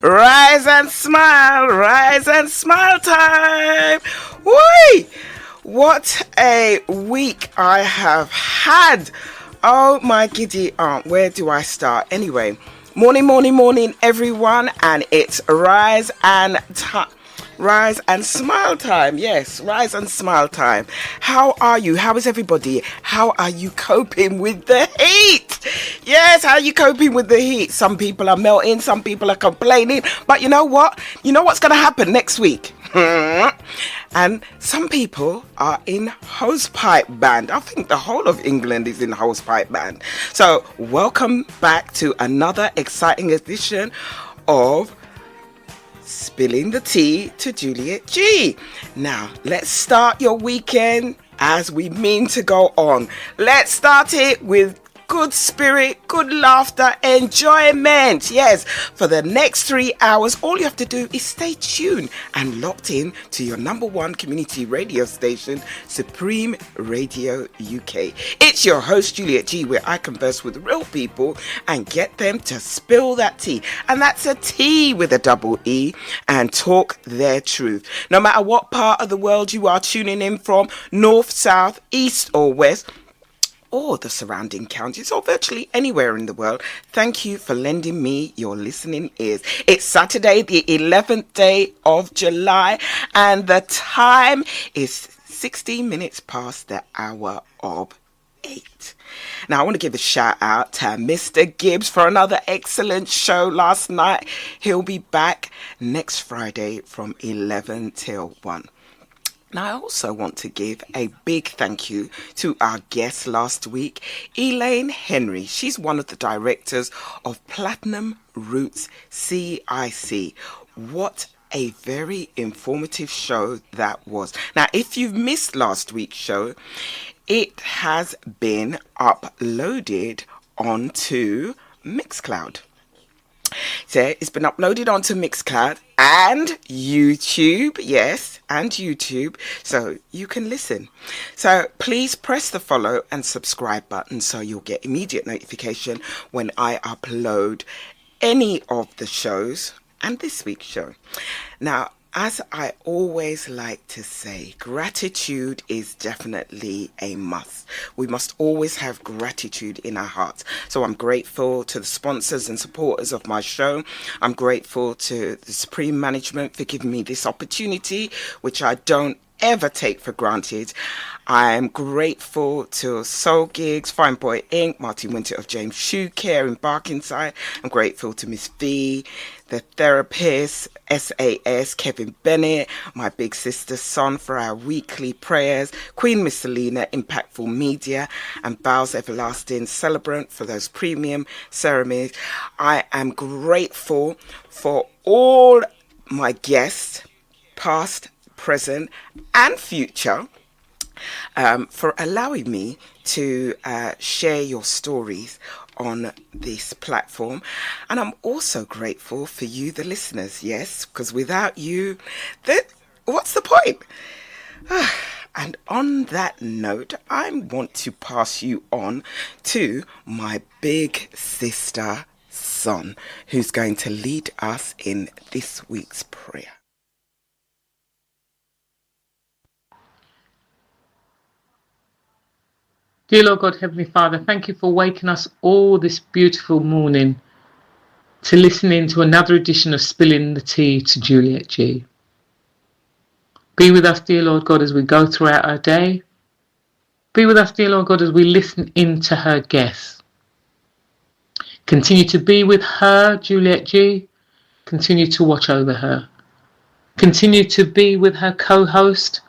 rise and smile time. Whee! What a week I have had. Oh my giddy aunt, where do I start? Anyway, morning, everyone, and it's rise and smile time. Yes, rise and smile time. How are you? How is everybody? How are you coping with the heat? Yes, how are you coping with the heat? Some people are melting, some people are complaining, but you know what? You know what's going to happen next week? And some people are in hosepipe band. I think the whole of England is in hosepipe band. So welcome back to another exciting edition of Spilling the Tea to Juliet G. Now, let's start your weekend as we mean to go on. Let's start it with good spirit, good laughter, enjoyment. Yes, for the next 3 hours, all you have to do is stay tuned and locked in to your number one community radio station, Supreme Radio UK. It's your host, Juliet G, where I converse with real people and get them to spill that tea. And that's a T with a double E, and talk their truth. No matter what part of the world you are tuning in from, north, south, east or west, or the surrounding counties, or virtually anywhere in the world, thank you for lending me your listening ears. It's Saturday, the 11th day of July, and the time is 16 minutes past the hour of 8. Now, I want to give a shout out to Mr. Gibbs for another excellent show last night. He'll be back next Friday from 11 till 1. Now, I also want to give a big thank you to our guest last week, Elaine Henry. She's one of the directors of Platinum Roots CIC. What a very informative show that was. Now, if you've missed last week's show, it has been uploaded onto Mixcloud. So it's been uploaded onto Mixcloud and YouTube, yes, and YouTube, so you can listen. So please press the follow and subscribe button so you'll get immediate notification when I upload any of the shows and this week's show. Now, as I always like to say, gratitude is definitely a must. We must always have gratitude in our hearts. So I'm grateful to the sponsors and supporters of my show. I'm grateful to the Supreme Management for giving me this opportunity, which I don't ever take for granted. I'm grateful to Soul Gigs, Fine Boy Inc., Martin Winter of James Shoe Care in Barkingside. I'm grateful to Miss V, the therapist, SAS, Kevin Bennett, my big sister Son for our weekly prayers, Queen Miss Selena, Impactful Media, and Bow's Everlasting Celebrant for those premium ceremonies. I am grateful for all my guests, past, present, and future, for allowing me to share your stories on this platform. And I'm also grateful for you, the listeners, yes, because without you, what's the point? And on that note, I want to pass you on to my big sister, Son, who's going to lead us in this week's prayer. Dear Lord God, Heavenly Father, thank you for waking us all this beautiful morning to listen in to another edition of Spilling the Tea to Juliet G. Be with us, dear Lord God, as we go throughout our day. Be with us, dear Lord God, as we listen in to her guests. Continue to be with her, Juliet G. Continue to watch over her. Continue to be with her co-host.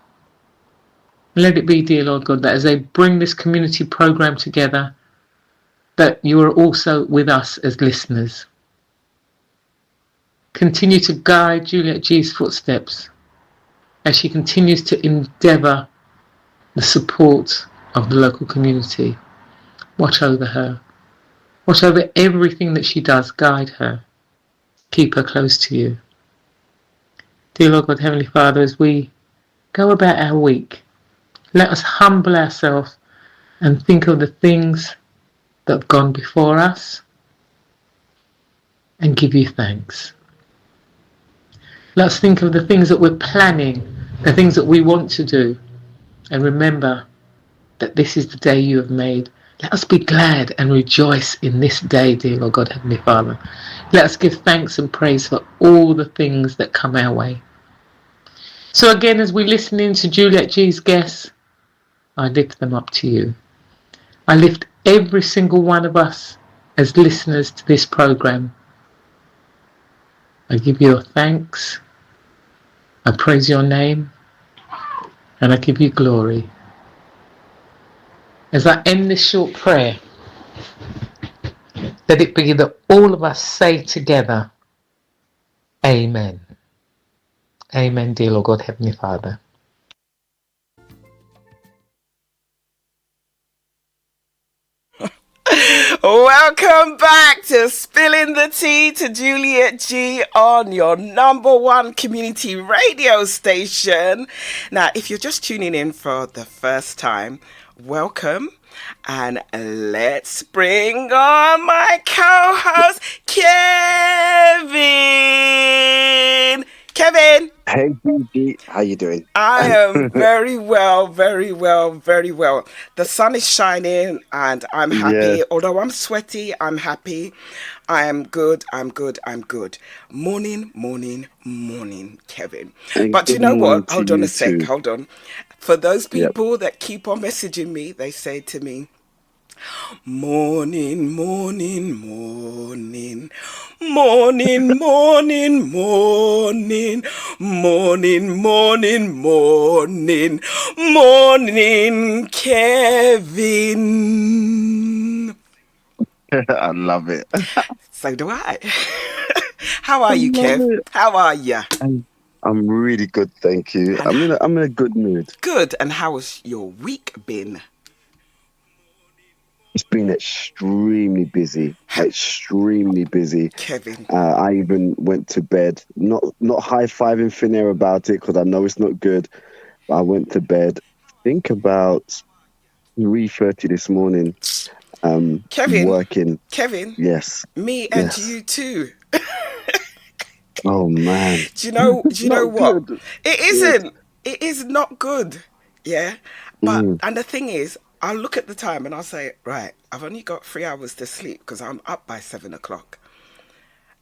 Let it be, dear Lord God, that as they bring this community program together, that you are also with us as listeners. Continue to guide Juliet G's footsteps as she continues to endeavour the support of the local community. Watch over her. Watch over everything that she does. Guide her. Keep her close to you. Dear Lord God, Heavenly Father, as we go about our week, let us humble ourselves and think of the things that have gone before us and give you thanks. Let's think of the things that we're planning, the things that we want to do, and remember that this is the day you have made. Let us be glad and rejoice in this day, dear Lord God, Heavenly Father. Let us give thanks and praise for all the things that come our way. So again, as we listen in to Juliet G's guests, I lift them up to you. I lift every single one of us as listeners to this program. I give you thanks, I praise your name, and I give you glory. As I end this short prayer, let it be that all of us say together, Amen. Amen, dear Lord God, Heavenly Father. Welcome back to Spilling the Tea to Juliet G on your number one community radio station. Now, if you're just tuning in for the first time, welcome. And let's bring on my co-host, Kevin. Kevin. Hey, BG, how you doing? I am very well, very well, very well. The sun is shining and I'm Yes, happy. Although I'm sweaty, I'm happy. I am good, I'm good, I'm good. Morning, morning, morning, Kevin. and But you good know morning what? to Hold on a you sec, too. hold on. For those Yep. people that keep on messaging me, they say to me, morning, morning, morning, morning, morning, morning, morning, morning, morning, morning, Kevin. I love it. So do I. How I are you, love Kev? it. How are you? I'm really good, thank you. And I'm in a good mood. good. And how has your week been? It's been extremely busy, extremely busy. Kevin. I even went to bed, not high-fiving Finnair about it because I know it's not good. But I went to bed. Think about 3:30 this morning. Kevin. Working. Kevin. Yes, Me and yes. you too. Oh man, Do you know not what? good. It Yes. isn't. It is not good. Yeah. But Mm. and the thing is, I'll look at the time and I'll say, right, I've only got 3 hours to sleep because I'm up by 7 o'clock.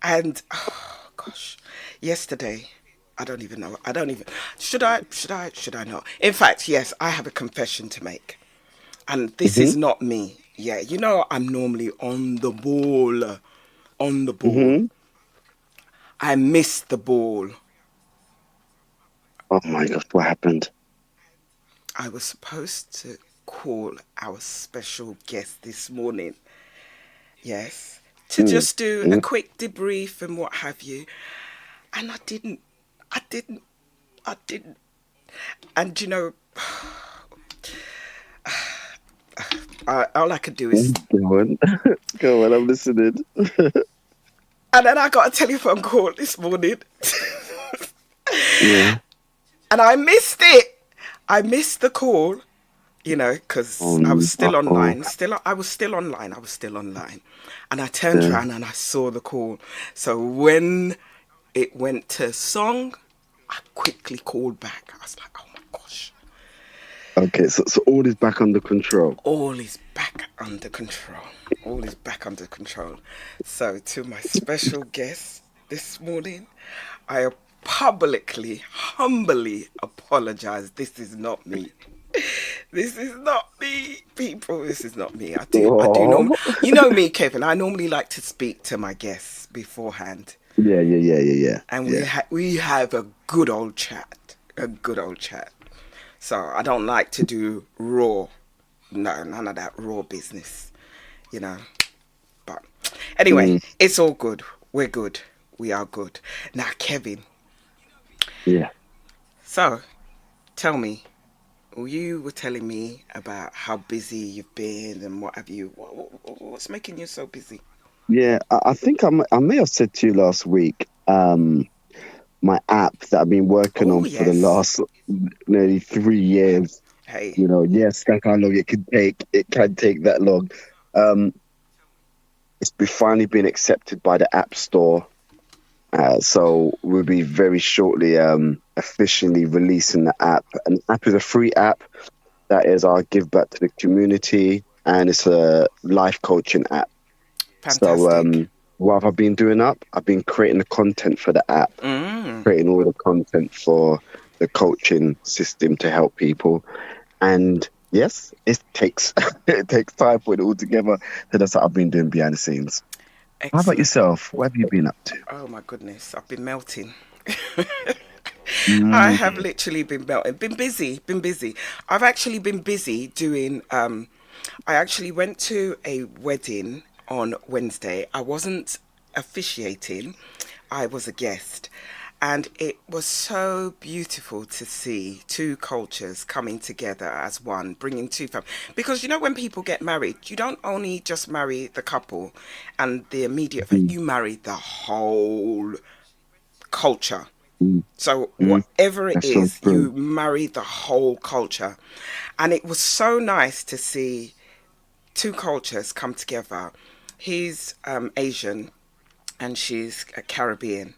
And oh gosh, yesterday, I don't even know. I don't even should I should I should I not? In fact, yes, I have a confession to make. And this Mm-hmm. is not me. Yeah, you know I'm normally on the ball. On the ball. Mm-hmm. I missed the ball. Oh my gosh, what happened? I was supposed to call our special guest this morning, yes, to Mm. just do a Mm. quick debrief and what have you. And I didn't. I didn't. I didn't. And you know, all I could do is. Go on. Go on, I'm listening. And then I got a telephone call this morning. Yeah. And I missed it. I missed the call, because Oh, I was still oh, online. I was still online. I was still online, and I turned yeah. around and I saw the call. So when it went to song, I quickly called back. I was like, "Oh my gosh, Okay, so all is back under control. all is back under control. All is back under control." So to my special guest this morning, I publicly, humbly apologize. This is not me. This is not me, people. This is not me. I do know. Oh. You know me, Kevin. I normally like to speak to my guests beforehand, Yeah, yeah, yeah, yeah, yeah. and Yeah. we have a good old chat, a good old chat. So I don't like to do raw. No, none of that raw business, you know. But anyway, Mm. it's all good. We're good. We are good. Now, Kevin. Yeah. So tell me, you were telling me about how busy you've been and what have you. What's making you so busy? Yeah, I think I may have said to you last week, my app that I've been working Oh, on for the yes. last nearly 3 years. Hey, Yes, that's how long it can take. It can take that long. Um, finally been accepted by the App Store, So we'll be very shortly officially releasing the app. An app is a free app that is our give back to the community, and it's a life coaching app. So Fantastic. what have I been doing up? I've been creating the content for the app, Mm. creating all the content for the coaching system to help people. And yes, it takes it takes time putting it all together. So that's what I've been doing behind the scenes. How about Excellent. yourself? What have you been up to? Oh my goodness, I've been melting. I have Mm. literally been melting. Been busy, been busy. I've actually been busy doing I actually went to a wedding on Wednesday. I wasn't officiating. I was a guest. And it was so beautiful to see two cultures coming together as one, bringing two families. Because you know, when people get married, you don't only just marry the couple and the immediate, Mm. you marry the whole culture. Mm. So Mm. whatever it That's so is, true. you marry the whole culture. And it was so nice to see two cultures come together. He's Asian and she's Caribbean.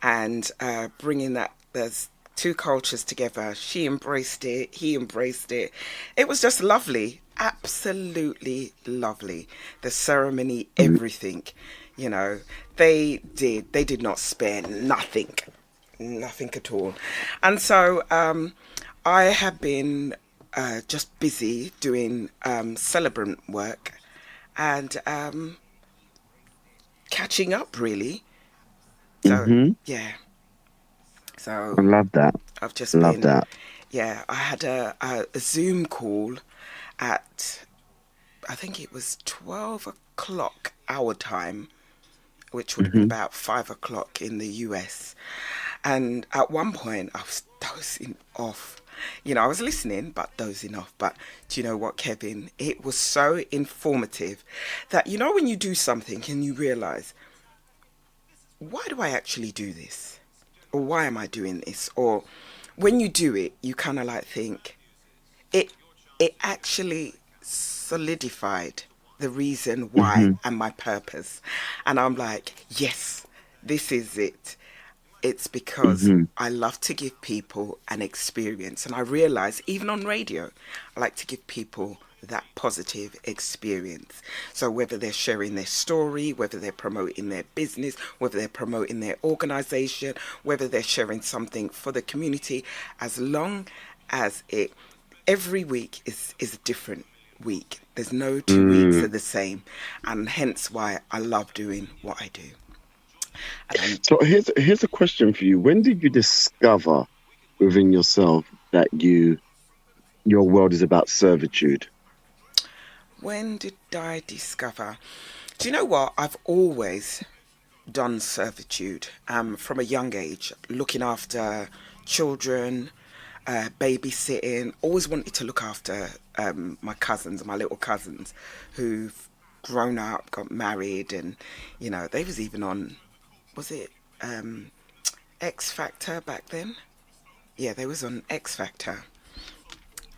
And bringing that, there's two cultures together. She embraced it, he embraced it. It was just lovely, absolutely lovely. The ceremony, Mm. everything, you know, they did not spare nothing, nothing at all. And so I have been just busy doing celebrant work and catching up, really. So, Mm-hmm. yeah. I So love that. I've just Love been, that. yeah, I had a Zoom call at, I think it was 12 o'clock our time, which would have been Mm-hmm. about 5 o'clock in the US. And at one point, I was dozing off. You know, I was listening, but dozing off. But do you know what, Kevin? It was so informative that, you know, when you do something and you realize, why do I actually do this? Or why am I doing this? Or when you do it, you kind of like think, it it actually solidified the reason why Mm-hmm. and my purpose. And I'm like, yes, this is it. It's because Mm-hmm. I love to give people an experience. And I realize, even on radio, I like to give people that positive experience. So whether they're sharing their story, whether they're promoting their business, whether they're promoting their organization, whether they're sharing something for the community, as long as it, every week is a different week. There's no 2 weeks are Mm. the same. And hence why I love doing what I do. And I'm, So here's a question for you. When did you discover within yourself that your world is about servitude? when did I discover? Do you know what? I've always done servitude from a young age, looking after children, babysitting. Always wanted to look after my cousins, my little cousins, who've grown up, got married, and you know they was even on. Was it X Factor back then? Yeah, they was on X Factor.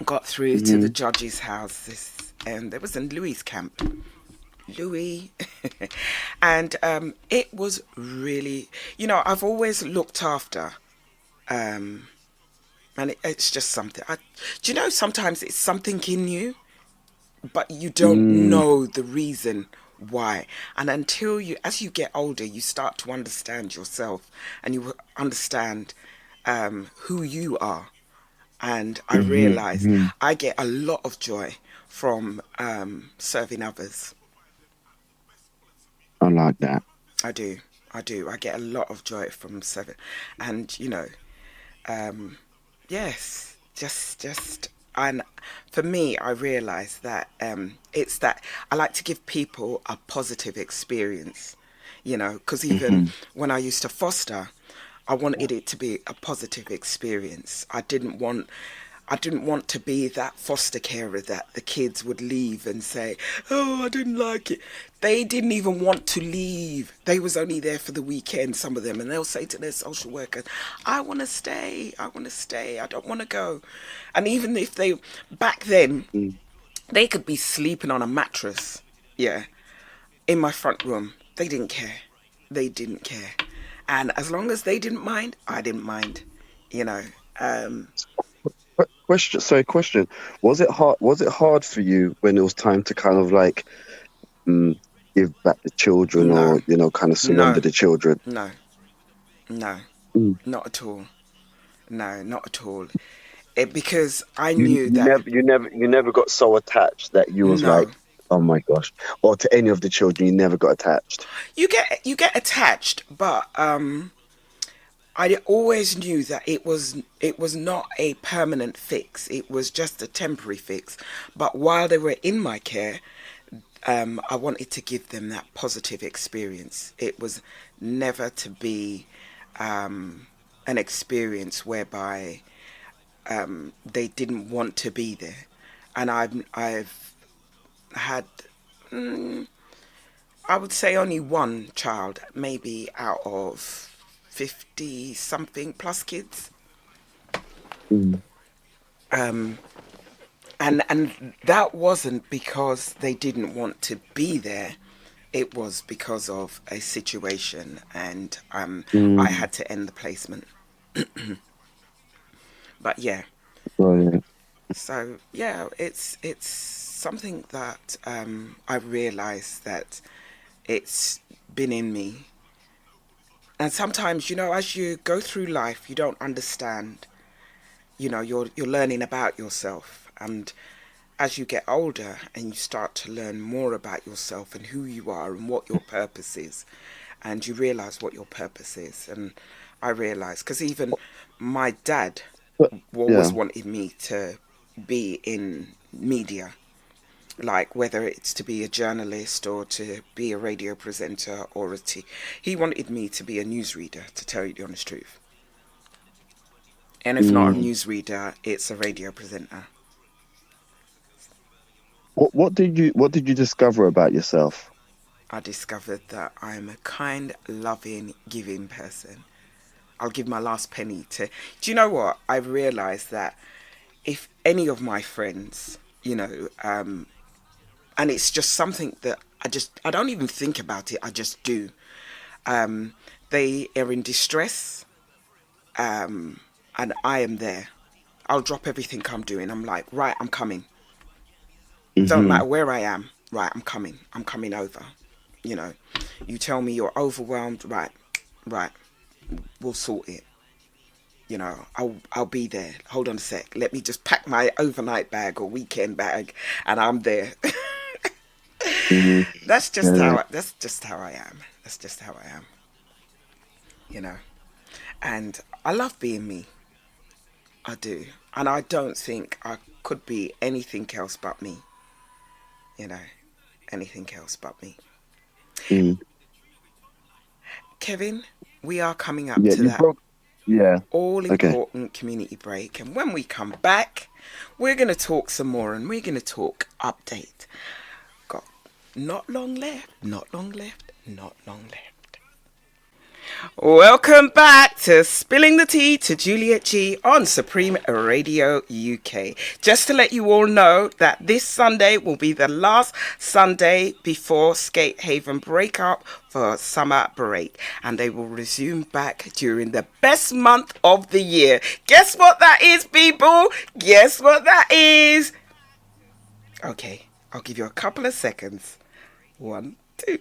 Got through to the Mm-hmm. judge's house. And there was in Louis' camp. Louis. And it was really, you know, I've always looked after, um, and it's just something. Do you know, sometimes it's something in you, but you don't Mm. know the reason why. And until you, as you get older, you start to understand yourself and you understand who you are. And I Mm-hmm. realize Mm-hmm. I get a lot of joy from serving others. I like that. I do. I do. I get a lot of joy from serving. And, you know, um, yes, and for me, I realize that it's that I like to give people a positive experience, you know, because even Mm-hmm. when I used to foster, I wanted it to be a positive experience. I didn't want to be that foster carer that the kids would leave and say, "Oh, I didn't like it." They didn't even want to leave. They was only there for the weekend, some of them, and they'll say to their social worker, "I want to stay. I want to stay. I don't want to go." And even if they back then, Mm. they could be sleeping on a mattress, yeah, in my front room. They didn't care. They didn't care. And as long as they didn't mind, I didn't mind, you know. Question. Sorry, question. Was it hard? Was it hard for you when it was time to kind of like mm, give back the children, No, or kind of surrender no, the children? no, no, Mm. not at all. No, not at all. Because I You knew you that never you never got so attached that you was no, like, oh my gosh, or to any of the children, you never got attached. you get attached, but I always knew that it was not a permanent fix. It was just a temporary fix. But while they were in my care, I wanted to give them that positive experience. It was never to be an experience whereby they didn't want to be there. And I've had, I would say, only one child, maybe out of 50 something plus kids. Mm. And that wasn't because they didn't want to be there. It was because of a situation, and I Mm. had to end the placement. But yeah, Oh, yeah. so yeah, it's something that I realized that it's been in me. And sometimes, as you go through life, you don't understand. You're learning about yourself, and as you get older and you start to learn more about yourself and who you are and what your purpose is, and you realize what your purpose is. And I realized, because even my dad But always yeah. wanted me to be in media, like whether it's to be a journalist or to be a radio presenter or he wanted me to be a newsreader, to tell you the honest truth. And if not a Mm. newsreader, it's a radio presenter. What did you discover about yourself? I discovered that I'm a kind, loving, giving person. I'll give my last penny to. Do you know what? I've realized that if any of my friends, and it's just something that I don't even think about it, I just do. Um, they are in distress, and I am there. I'll drop everything I'm doing. I'm like, right, I'm coming. Don't Hmm. matter where I am. Right, I'm coming. I'm coming over. You know, you tell me you're overwhelmed. Right, right. We'll sort it. I'll be there. Hold on a sec. Let me just pack my overnight bag or weekend bag, and I'm there. Hmm. That's just Yeah. how. That's just how I am. That's just how I am. You know, and I love being me. I do, and I don't think I could be anything else but me. You know, anything else but me. Mm. Kevin, we are coming up Yeah. to You that broke. Yeah. all Okay. important community break, and when we come back, we're going to talk some more, and we're going to talk update. Got not long left, not long left, not long left. Welcome back to Spilling the Tea to Juliet G on Supreme Radio UK. Just to let you all know that this Sunday will be the last Sunday before Skate Haven break up for summer break, and they will resume back during the best month of the year. Guess what that is, people? Guess what that is? Okay, I'll give you a couple of seconds. 1, 2.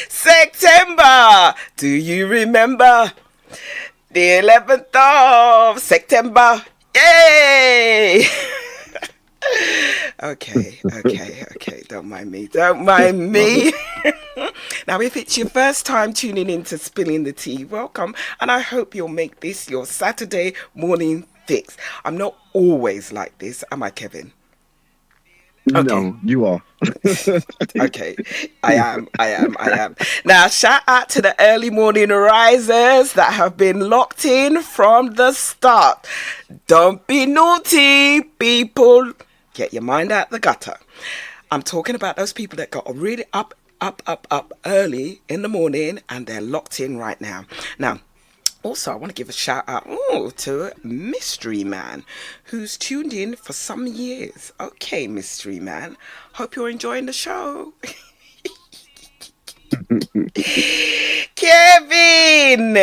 September! Do you remember? The 11th of September. Yay! Okay. Don't mind me. Don't mind Love it. me. Now, if it's your first time tuning in to Spilling the Tea, welcome. And I hope you'll make this your Saturday morning fix. I'm not always like this, am I, Kevin? Okay. No, you are. Okay, I am. Now, shout out to the early morning risers that have been locked in from the start. Don't be naughty, people. Get your mind out the gutter. I'm talking about those people that got really up early in the morning and they're locked in right now. Now, also, I want to give a shout out to Mystery Man, who's tuned in for some years. Okay, Mystery Man, hope you're enjoying the show. Kevin.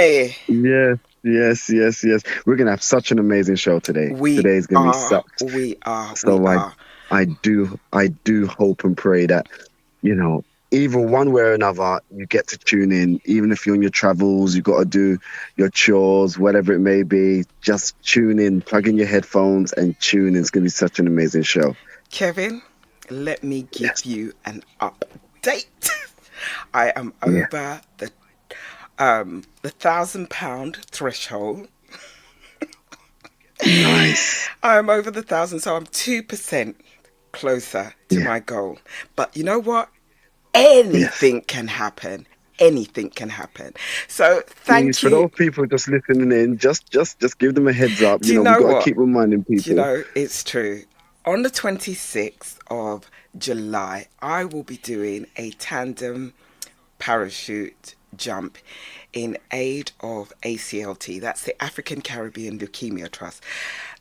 Yes, yes. We're gonna have such an amazing show today. We Today's gonna be are, such. we are, we So are. I do hope and pray that, either one way or another, you get to tune in. Even if you're on your travels, you got to do your chores, whatever it may be. Just tune in, plug in your headphones, and tune in. It's gonna be such an amazing show. Kevin, let me Yes, give you an update. I am yeah, over the £1,000 threshold. nice. I'm over the 1,000, so I'm 2% closer to Yeah, my goal. But you know what? yes. Anything can happen. Anything can happen. So Please, thank for you. those people just listening in, just give them a heads up. Do you We know got to what? keep reminding Do you people. know, it's true. On the 26th of July, I will be doing a tandem parachute jump in aid of ACLT. That's the African Caribbean Leukemia Trust.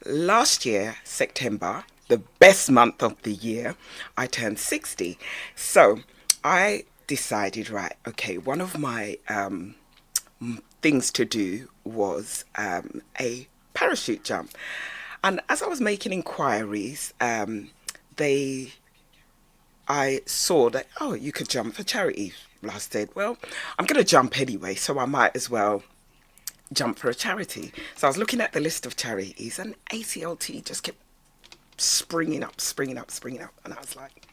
Last year, September, the best month of the year, I turned 60. So I decided, right, okay, one of my things to do was a parachute jump. And as I was making inquiries, they I saw that, oh, you could jump for charity. I said, well, I'm going to jump anyway, so I might as well jump for a charity. So I was looking at the list of charities, and ACLT just kept springing up, springing up, springing up. And I was like,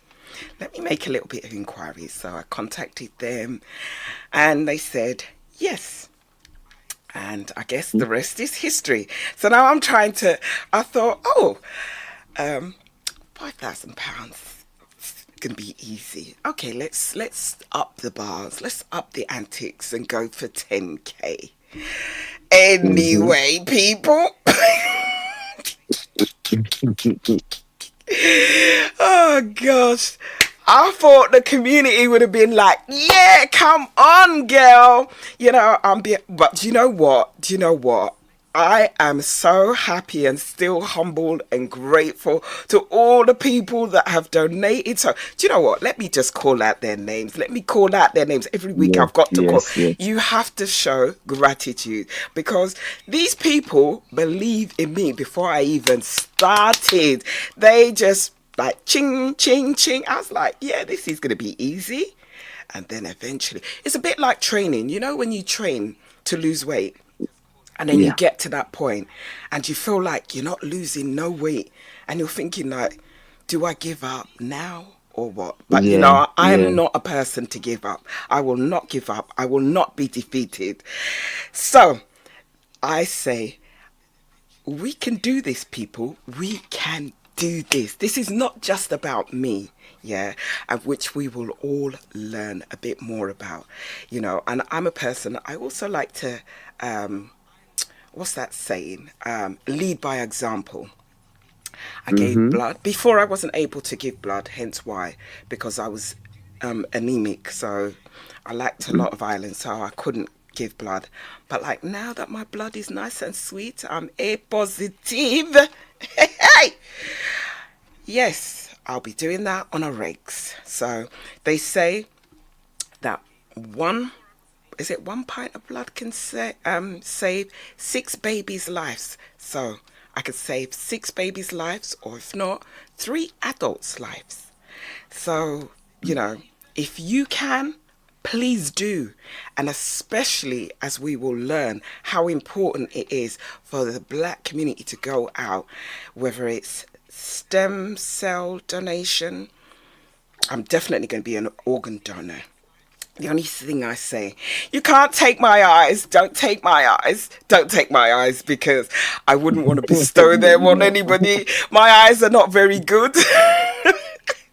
let me make a little bit of inquiries. So I contacted them, and they said, yes. And I guess the rest is history. So now I thought, oh, £5,000 gonna be easy. Okay, let's up the bars. Let's up the antics and go for 10K. Hmm. Anyway, people. Oh gosh. I thought the community would have been like, yeah, come on, girl. But do you know what? Do you know what? I am so happy and still humbled and grateful to all the people that have donated. So, do you know what? Let me just call out their names. Let me call out their names. Every week Yes, I've got to call. yes, yes. You have to show gratitude because these people believe in me before I even started. They just like ching, ching, ching. I was like, yeah, this is going to be easy. And then eventually, it's a bit like training. You know, when you train to lose weight, and then you Yeah, get to that point and you feel like you're not losing no weight. And you're thinking like, do I give up now or what? But yeah, I yeah, am not a person to give up. I will not give up. I will not be defeated. So I say, we can do this, people. We can do this. This is not just about me, yeah, of which we will all learn a bit more about, And I'm a person, I also like to, what's that saying? Lead by example. I gave Mm-hmm. blood. Before I wasn't able to give blood, hence why, because I was anemic. So I lacked a lot of iron, so I couldn't give blood. But like now that my blood is nice and sweet, I'm A positive. Hey! Yes, I'll be doing that on a regs. So they say that one is it 1 pint of blood can save 6 babies' lives. So I could save 6 babies' lives, or if not, 3 adults' lives. So, if you can, please do. And especially as we will learn how important it is for the black community to go out, whether it's stem cell donation. I'm definitely going to be an organ donor. The only thing I say, you can't take my eyes. Don't take my eyes. Don't take my eyes because I wouldn't want to bestow them on No. anybody. My eyes are not very good.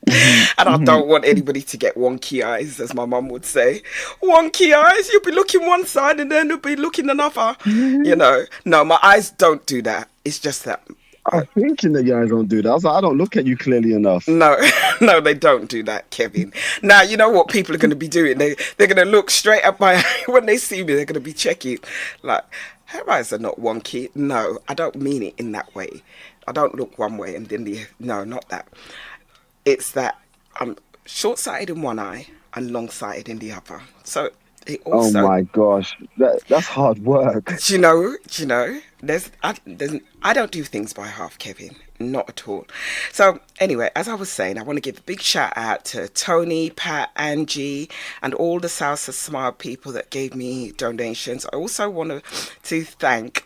Hmm. And I Hmm. don't want anybody to get wonky eyes, as my mum would say. Wonky eyes, you'll be looking one side and then you'll be looking another. No, my eyes don't do that. It's just that. I was thinking that guys don't do that. I was like, I don't look at you clearly enough. No, no, they don't do that, Kevin. Now, you know what people are going to be doing? They're going to look straight at my eye. When they see me, they're going to be checking. Like, her eyes are not wonky. No, I don't mean it in that way. I don't look one way and then no, not that. It's that I'm short-sighted in one eye and long-sighted in the other. So It Oh also, my gosh, that's hard work. I don't do things by half, Kevin. Not at all. So, anyway, as I was saying, I want to give a big shout out to Tony, Pat, Angie, and all the Salsa Smile people that gave me donations. I also want to thank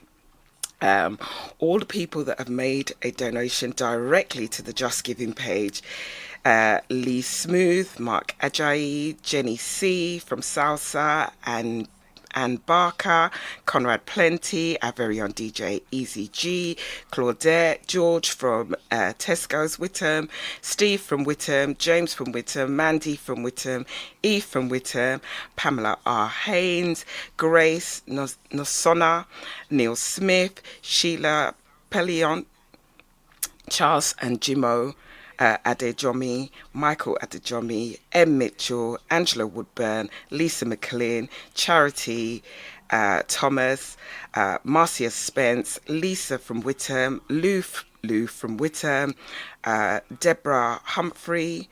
um, all the people that have made a donation directly to the Just Giving page. Lee Smooth, Mark Ajayi, Jenny C from Salsa, and Barker, Conrad Plenty, our very own DJ Easy G, Claudette, George from Tesco's Whittam, Steve from Whittam, James from Whittam, Mandy from Whittam, Eve from Whittam, Pamela R. Haynes, Grace Nosona, Neil Smith, Sheila Pellion, Charles and Jimo Adejomi, Michael Adejomi, M. Mitchell, Angela Woodburn, Lisa McLean, Charity Thomas, Marcia Spence, Lisa from Whittam, Lou from Whittam, Deborah Humphrey,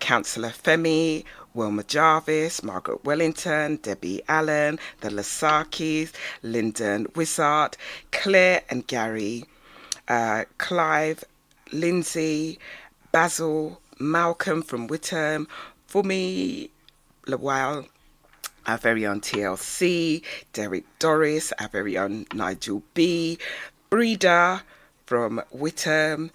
Councillor Femi, Wilma Jarvis, Margaret Wellington, Debbie Allen, the Lasakis, Lyndon Wizard, Claire and Gary, Clive, Lindsay, Basil, Malcolm from Whittam, Fumi Lawal, our very own TLC, Derek Doris, our very own Nigel B, Breda from Whittam,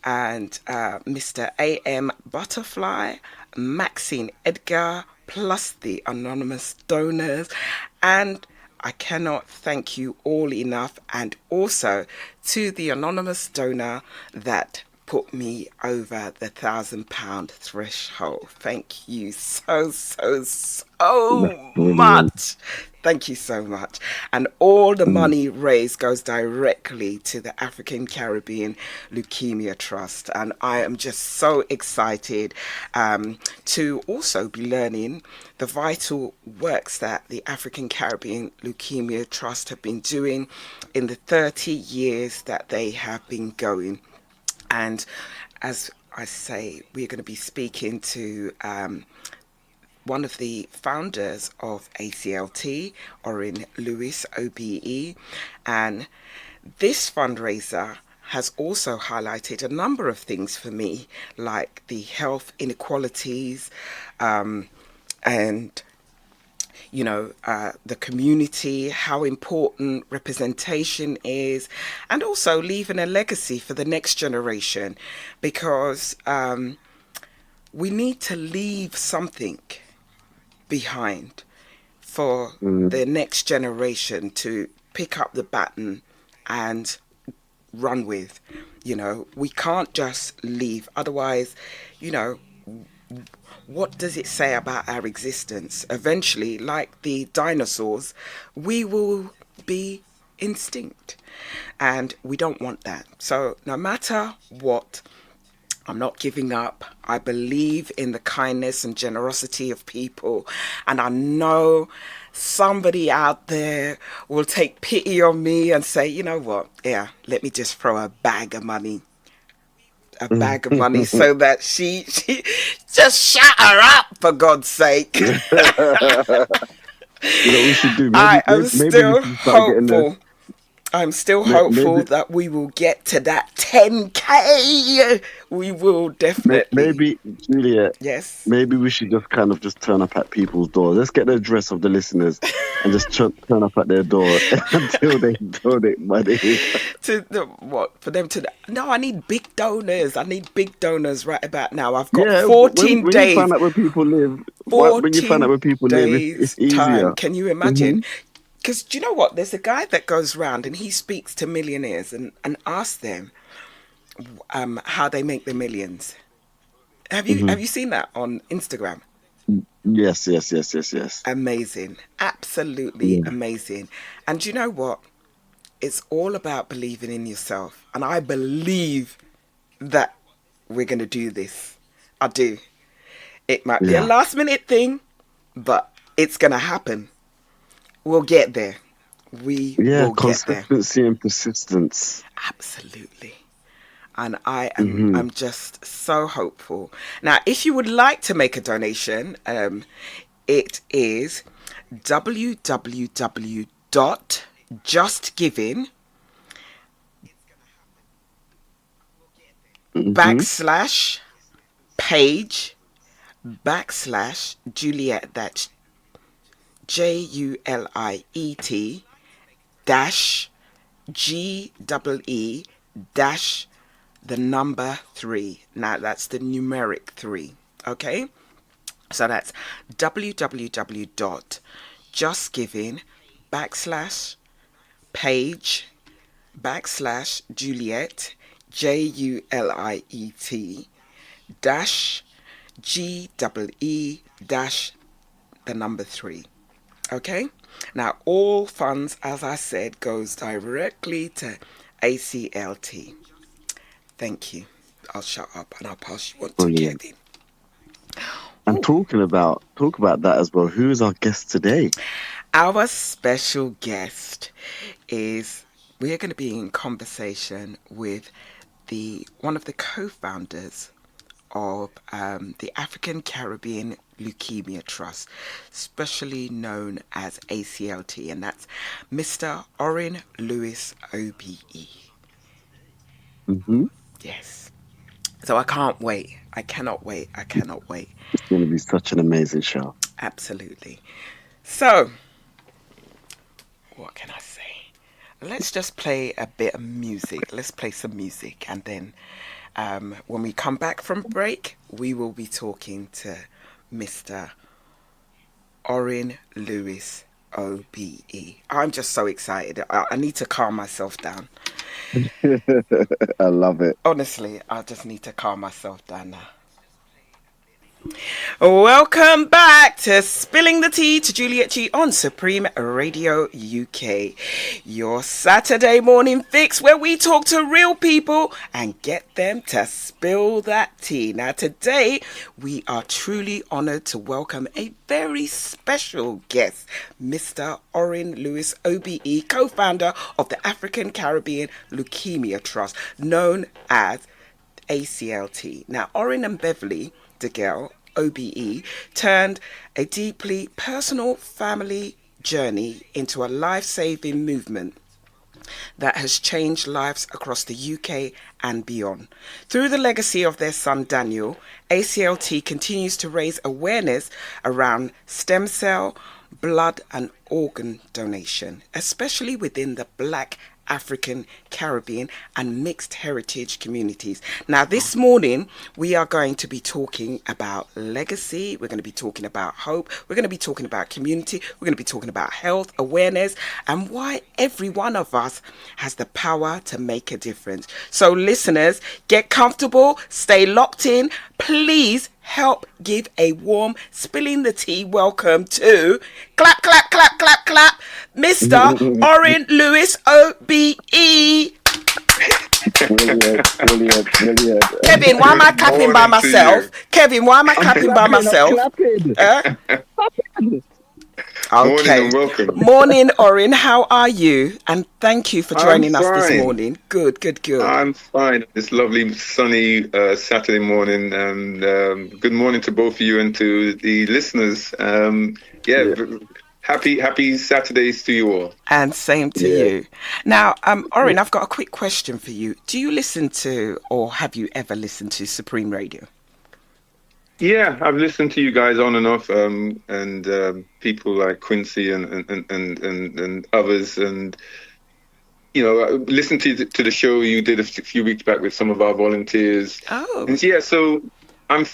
and Mr. A.M. Butterfly, Maxine Edgar, plus the anonymous donors, and I cannot thank you all enough, and also to the anonymous donor that put me over the £1,000 threshold. Thank you so That's brilliant. much. Thank you so much. And all the money raised goes directly to the African Caribbean Leukemia Trust. And I am just so excited to also be learning the vital works that the African Caribbean Leukemia Trust have been doing in the 30 years that they have been going. And as I say, we're going to be speaking to one of the founders of ACLT, Orin Lewis, OBE, and this fundraiser has also highlighted a number of things for me, like the health inequalities, and the community, how important representation is, and also leaving a legacy for the next generation, because we need to leave something behind for the next generation to pick up the baton and run with. We can't just leave. Otherwise, what does it say about our existence? Eventually, like the dinosaurs, we will be extinct. And we don't want that. So no matter what, I'm not giving up. I believe in the kindness and generosity of people. And I know somebody out there will take pity on me and say, you know what? Yeah, let me just throw a bag of money so that she just shut her up, for God's sake. You know what we should do? I am Maybe we still should start getting hopeful. I'm still hopeful maybe that we will get to that 10K. We will definitely. maybe Juliet. Yes. Maybe we should just kind of just turn up at people's doors. Let's get the address of the listeners and just turn up at their door until they donate money. For them to. No, I need big donors. I need big donors right about now. I've got Yeah, 14 when days. you find out where people live, when you find out 14 where people live, it's days easier. time. Can you imagine? Because do you know what? There's a guy that goes round and he speaks to millionaires and asks them how they make their millions. Have you seen that on Instagram? Yes. Amazing. Absolutely Yeah. amazing. And do you know what? It's all about believing in yourself. And I believe that we're going to do this. I do. It might be a Yeah. last minute thing, but it's going to happen. We'll get there. We Yeah, will get there. consistency and persistence. Absolutely. And I'm just so hopeful. Now, if you would like to make a donation, it is www.justgiving Mm-hmm. /page /Juliet. That's JULIET dash GEE dash the number 3. Now that's the numeric 3. Okay, so that's www.justgiving /page /Juliet JULIET dash GEE dash the number 3. Okay, now all funds, as I said, goes directly to ACLT. Thank you. I'll shut up and I'll pass you on to Brilliant. Kevin. And talk about that as well. Who is our guest today? Our special guest is, we're going to be in conversation with one of the co-founders of the African Caribbean Leukemia Trust, specially known as ACLT, and that's Mr. Orin Lewis, OBE. Mm-hmm. Yes. So I can't wait. I cannot wait. I cannot wait. It's going to be such an amazing show. Absolutely. So, what can I say? Let's just play a bit of music. Let's play some music, and then when we come back from break, we will be talking to Mr. Orin Lewis, OBE. I'm just so excited. I need to calm myself down. I love it. Honestly, I just need to calm myself down now. Welcome back to Spilling the Tea to Juliet G on Supreme Radio UK, your Saturday morning fix where we talk to real people and get them to spill that tea. Now today we are truly honoured to welcome a very special guest, Mr. Orin Lewis, OBE, co-founder of the African Caribbean Leukemia Trust, known as ACLT. Now Orin and Beverly DeGale, OBE, turned a deeply personal family journey into a life-saving movement that has changed lives across the UK and beyond. Through the legacy of their son Daniel, ACLT continues to raise awareness around stem cell, blood and organ donation, especially within the Black, African, Caribbean and mixed heritage communities. Now this morning we are going to be talking about legacy, we're going to be talking about hope, we're going to be talking about community, we're going to be talking about health, awareness and why every one of us has the power to make a difference. So listeners, get comfortable, stay locked in, please help give a warm spilling the tea welcome to clap, clap, clap, clap, clap, Mr. Orin Lewis, OBE. Brilliant. Kevin, why am I clapping by myself? Kevin, why am I clapping by myself? Morning Okay. and welcome. Morning, Orin. How are you? And thank you for joining us this morning. Good. I'm fine. It's lovely, sunny Saturday morning, and good morning to both of you and to the listeners. Happy Saturdays to you all. And same to you. Now, Orin, I've got a quick question for you. Do you listen to, or have you ever listened to Supreme Radio? Yeah, I've listened to you guys on and off, and people like Quincy and others, and you know, listened to the show you did a few weeks back with some of our volunteers. Oh, and yeah. So I'm.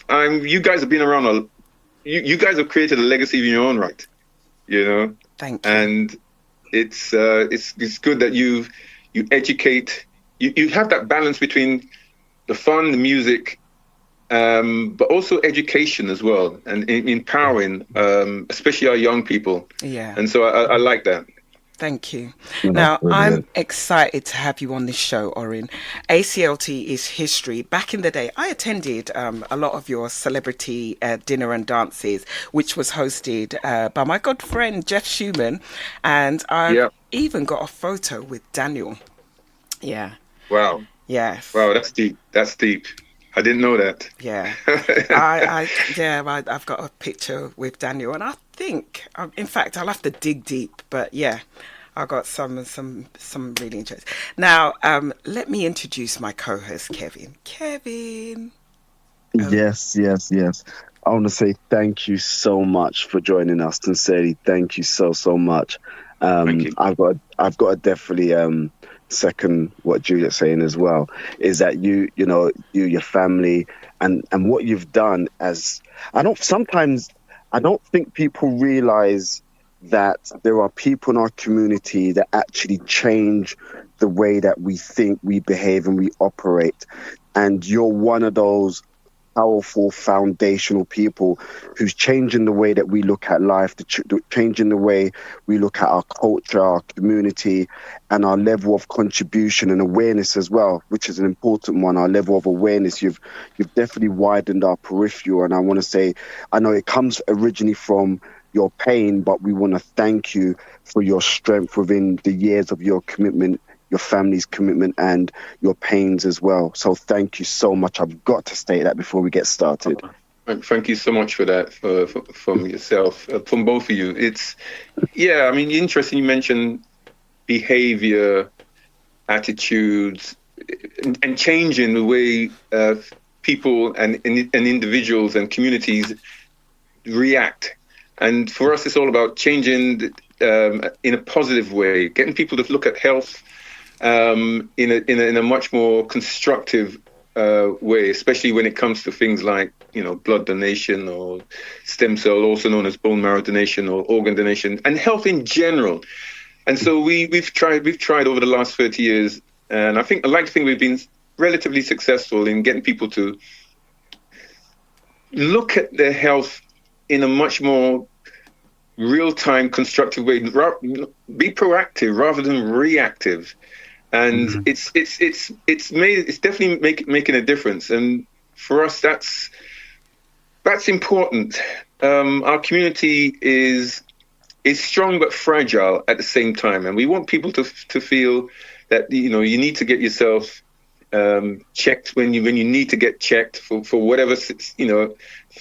You guys have been around. You guys have created a legacy in your own right. You know. thank you. And it's good that you educate. You have that balance between the fun, the music. But also education as well, and empowering, especially our young people. Yeah. And so I like that. Thank you. No, Now, brilliant. I'm excited to have you on this show, Orin. ACLT is history. Back in the day, I attended a lot of your celebrity dinner and dances, which was hosted by my good friend, Jeff Schumann. And I even got a photo with Daniel. Yeah. Wow. Yes. Wow, that's deep. That's deep. I didn't know that. Yeah, I've got a picture with Daniel, and I think, in fact, I'll have to dig deep. But yeah, I got some really interesting. Now, let me introduce my co-host, Kevin. Kevin. Yes, yes, yes. I want to say thank you so much for joining us. Sincerely, thank you so much. Thank you. I've got to definitely second what Juliet's saying as well. Is that your family, and what you've done as I don't think people realize that there are people in our community that actually change the way that we think, we behave, and we operate. And you're one of those powerful foundational people who's changing the way that we look at life, changing the way we look at our culture, our community, and our level of contribution and awareness as well, which is an important one. Our level of awareness, you've definitely widened our peripheral, and I want to say, I know it comes originally from your pain, but we want to thank you for your strength within the years of your commitment, your family's commitment, and your pains as well. So thank you so much. I've got to state that before we get started. Thank you so much for that, from yourself, from both of you. I mean, interesting you mentioned behavior, attitudes, and changing the way people and individuals and communities react. And for us, it's all about changing in a positive way, getting people to look at health in a much more constructive way, especially when it comes to things like blood donation or stem cell, also known as bone marrow donation or organ donation, and health in general. And so we've tried over the last 30 years, and I like to think we've been relatively successful in getting people to look at their health in a much more real-time, constructive way. Be proactive rather than reactive. And it's definitely making a difference, and for us that's important. Our community is strong but fragile at the same time, and we want people to feel that you need to get yourself checked when you need to get checked for whatever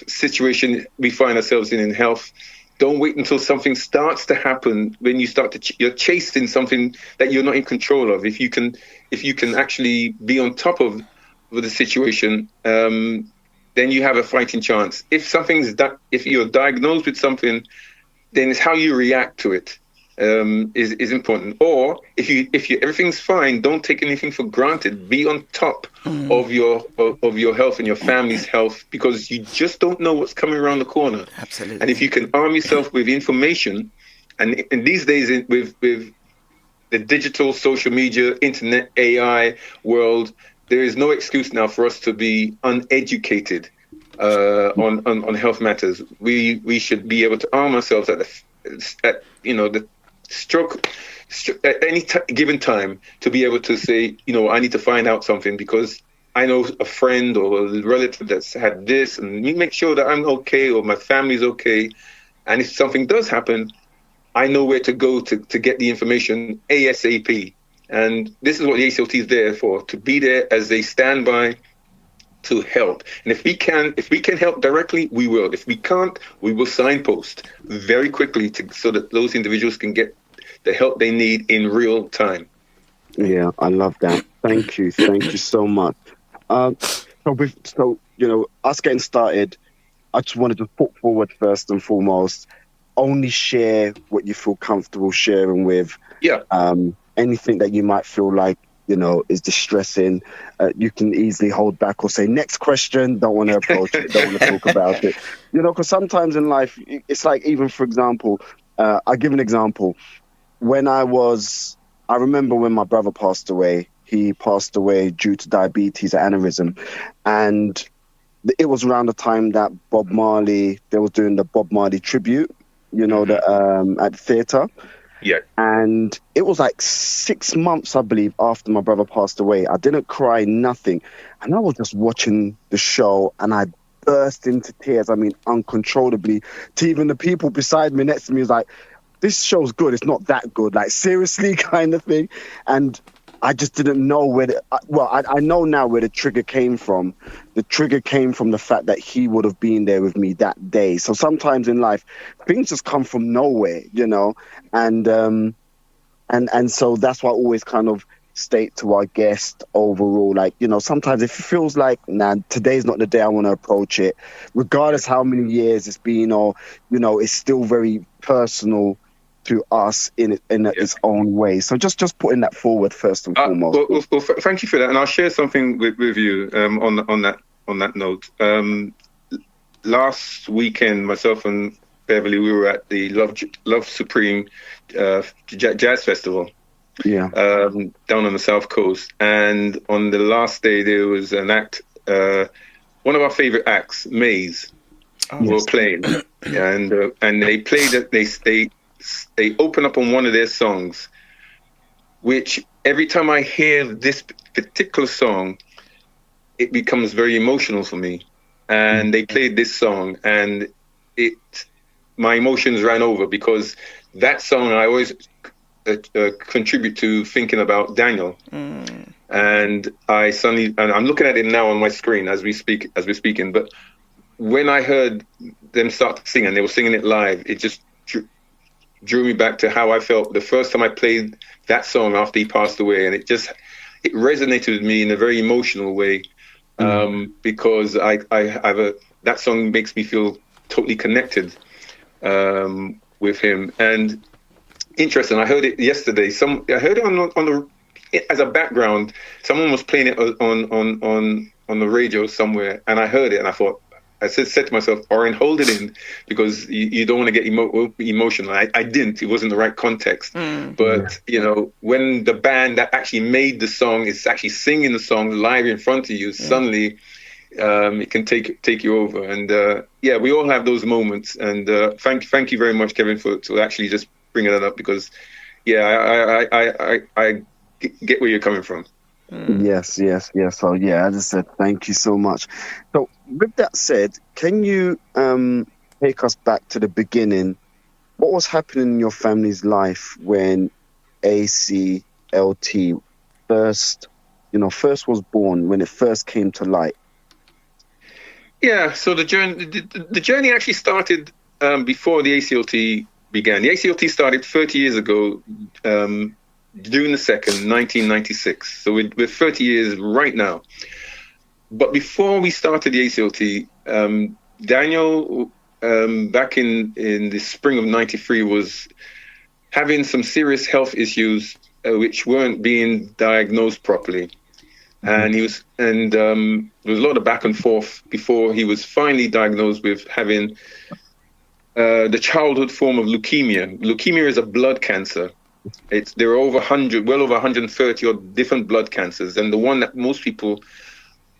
situation we find ourselves in health. Don't wait until something starts to happen when you start to you're chasing something that you're not in control of. If you can actually be on top of the situation, then you have a fighting chance. If you're diagnosed with something, then it's how you react to it is important. Or if everything's fine, don't take anything for granted. Be on top of your health and your family's health, because you just don't know what's coming around the corner. Absolutely. And if you can arm yourself with information, and these days with the digital, social media, internet, AI world, there is no excuse now for us to be uneducated on health matters. We should be able to arm ourselves at the stroke at any given time to be able to say, I need to find out something because I know a friend or a relative that's had this, and make sure that I'm okay or my family's okay. And if something does happen, I know where to go to get the information ASAP. And this is what the ACLT is there for, to be there as a standby to help. And if we can help directly, we will. If we can't, we will signpost very quickly so that those individuals can get the help they need in real time. Yeah, I love that. Thank you so much. So us getting started, I just wanted to put forward first and foremost, only share what you feel comfortable sharing with. Yeah. Anything that you might feel like is distressing, you can easily hold back or say next question. Don't want to approach it. Don't want to talk about it. Because sometimes in life, it's like, even for example, I give an example. I remember when my brother passed away. He passed away due to diabetes, aneurysm, and it was around the time that Bob Marley, they was doing the Bob Marley tribute, at the theatre. Yeah. And it was like 6 months, I believe, after my brother passed away. I didn't cry, nothing. And I was just watching the show and I burst into tears. I mean, uncontrollably. To even the people beside me, next to me, was like, this show's good. It's not that good. Like, seriously, kind of thing. And I just didn't know where I know now where the trigger came from. The trigger came from the fact that he would have been there with me that day. So sometimes in life, things just come from nowhere, and so that's why I always kind of state to our guest overall, like, sometimes if it feels like, nah, today's not the day I want to approach it, regardless how many years it's been, or, it's still very personal to us in its own way. So just putting that forward first and foremost. Thank you for that. And I'll share something with you on that note. Last weekend, myself and Beverly, we were at the Love Supreme Jazz Festival. Yeah. Down on the South Coast. And on the last day, there was an act, one of our favorite acts, Maze, were playing. And they played it, they open up on one of their songs, which every time I hear this particular song, it becomes very emotional for me. And they played this song, and my emotions ran over, because that song I always contribute to thinking about Daniel. And I'm looking at him now on my screen as we're speaking. But when I heard them start to sing, and they were singing it live, it just drew me back to how I felt the first time I played that song after he passed away. And it resonated with me in a very emotional way, because that song makes me feel totally connected with him. And interesting, I heard it yesterday. I heard it on the as a background. Someone was playing it on the radio somewhere, and I heard it, and I said to myself, Orin, hold it in, because you don't want to get emotional. I didn't. It wasn't the right context. But when the band that actually made the song is actually singing the song live in front of you, suddenly it can take you over. And we all have those moments. And thank you very much, Kevin, for actually just bringing that up, because I get where you're coming from. Yes. So as I said, thank you so much. So with that said, can you take us back to the beginning? What was happening in your family's life when ACLT first was born, when it first came to light? Yeah, so the journey actually started before the ACLT began. The ACLT started 30 years ago, June the 2nd, 1996. So we're 30 years right now. But before we started the ACLT, Daniel, back in the spring of 93, was having some serious health issues which weren't being diagnosed properly. And there was a lot of back and forth before he was finally diagnosed with having the childhood form of leukemia. Leukemia is a blood cancer. There are well over 130 odd different blood cancers, and the one that most people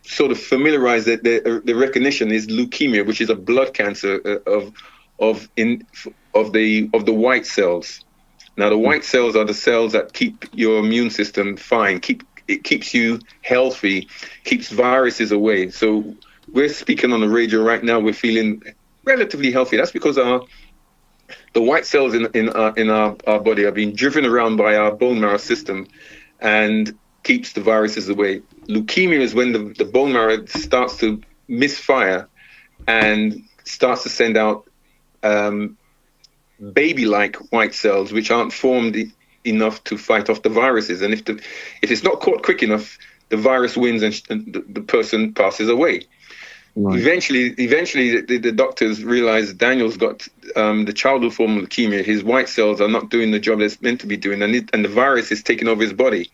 sort of familiarize the recognition is leukemia, which is a blood cancer of the white cells. Now, the white cells are the cells that keep your immune system fine, it keeps you healthy, keeps viruses away. So we're speaking on the radio right now. We're feeling relatively healthy. That's because the white cells in our body are being driven around by our bone marrow system and keeps the viruses away. Leukemia is when the bone marrow starts to misfire and starts to send out baby-like white cells, which aren't formed enough to fight off the viruses. And if it's not caught quick enough, the virus wins and the person passes away. Right. Eventually, the doctors realized Daniel's got the childhood form of leukemia. His white cells are not doing the job it's meant to be doing, and the virus is taking over his body.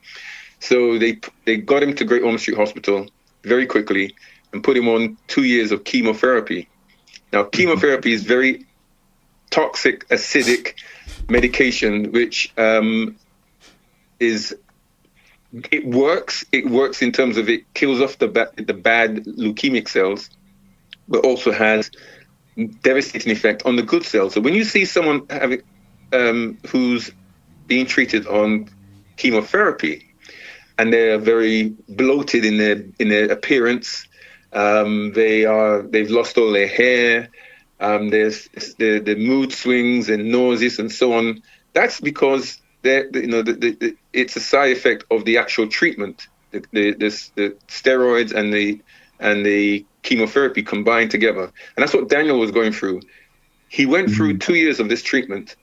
So they got him to Great Ormond Street Hospital very quickly and put him on 2 years of chemotherapy. Now, chemotherapy is very toxic, acidic medication, which it works. It works in terms of it kills off the bad leukemic cells, but also has devastating effect on the good cells. So when you see someone who's being treated on chemotherapy, and they're very bloated in their appearance, they've lost all their hair, there's the mood swings and nauseous and so on. That's because the it's a side effect of the actual treatment, the steroids and the chemotherapy combined together. And that's what Daniel was going through. He went through 2 years of this treatment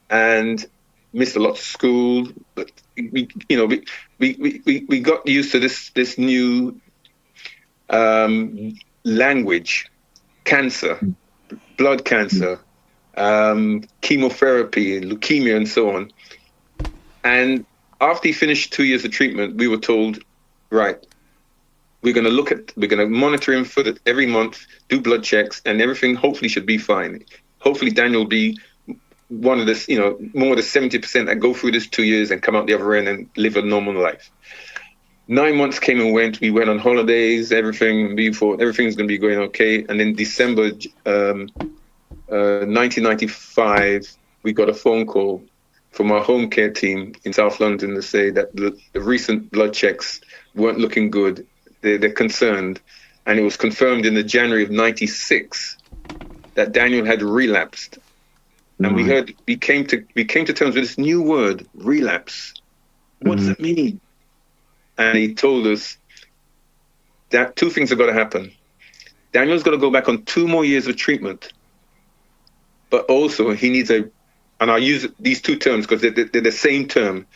and missed a lot of school, but we got used to this new language: cancer, blood cancer, chemotherapy, leukemia, and so on. And after he finished 2 years of treatment, we were told, right, we're going to monitor him for every month, do blood checks, and everything hopefully should be fine. Hopefully Daniel will be one of this, more than 70% that go through this 2 years and come out the other end and live a normal life. 9 months came and went. We went on holidays, everything. We thought everything's going to be going okay. And in December 1995, we got a phone call from our home care team in South London to say that the recent blood checks weren't looking good. They're concerned. And it was confirmed in the January of 96 that Daniel had relapsed. And we came to terms with this new word, relapse. What does it mean? And he told us that two things are going to happen. Daniel's going to go back on 2 more years of treatment, but also he needs and I'll use these two terms because they're the same term,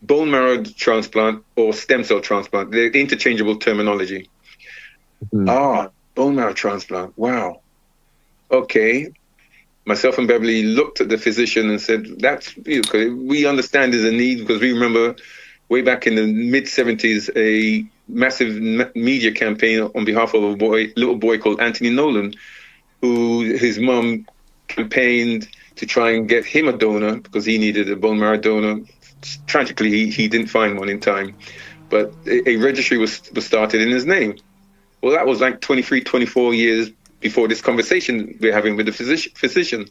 bone marrow transplant or stem cell transplant. They're interchangeable terminology. Bone marrow transplant. Wow. Okay. Myself and Beverly looked at the physician and said, that's, we understand there's a need, because we remember way back in the mid-70s, a massive media campaign on behalf of a little boy called Anthony Nolan, who his mum campaigned to try and get him a donor because he needed a bone marrow donor. Tragically, he didn't find one in time, but a registry was started in his name. Well, that was like 23, 24 years before this conversation we're having with the physician.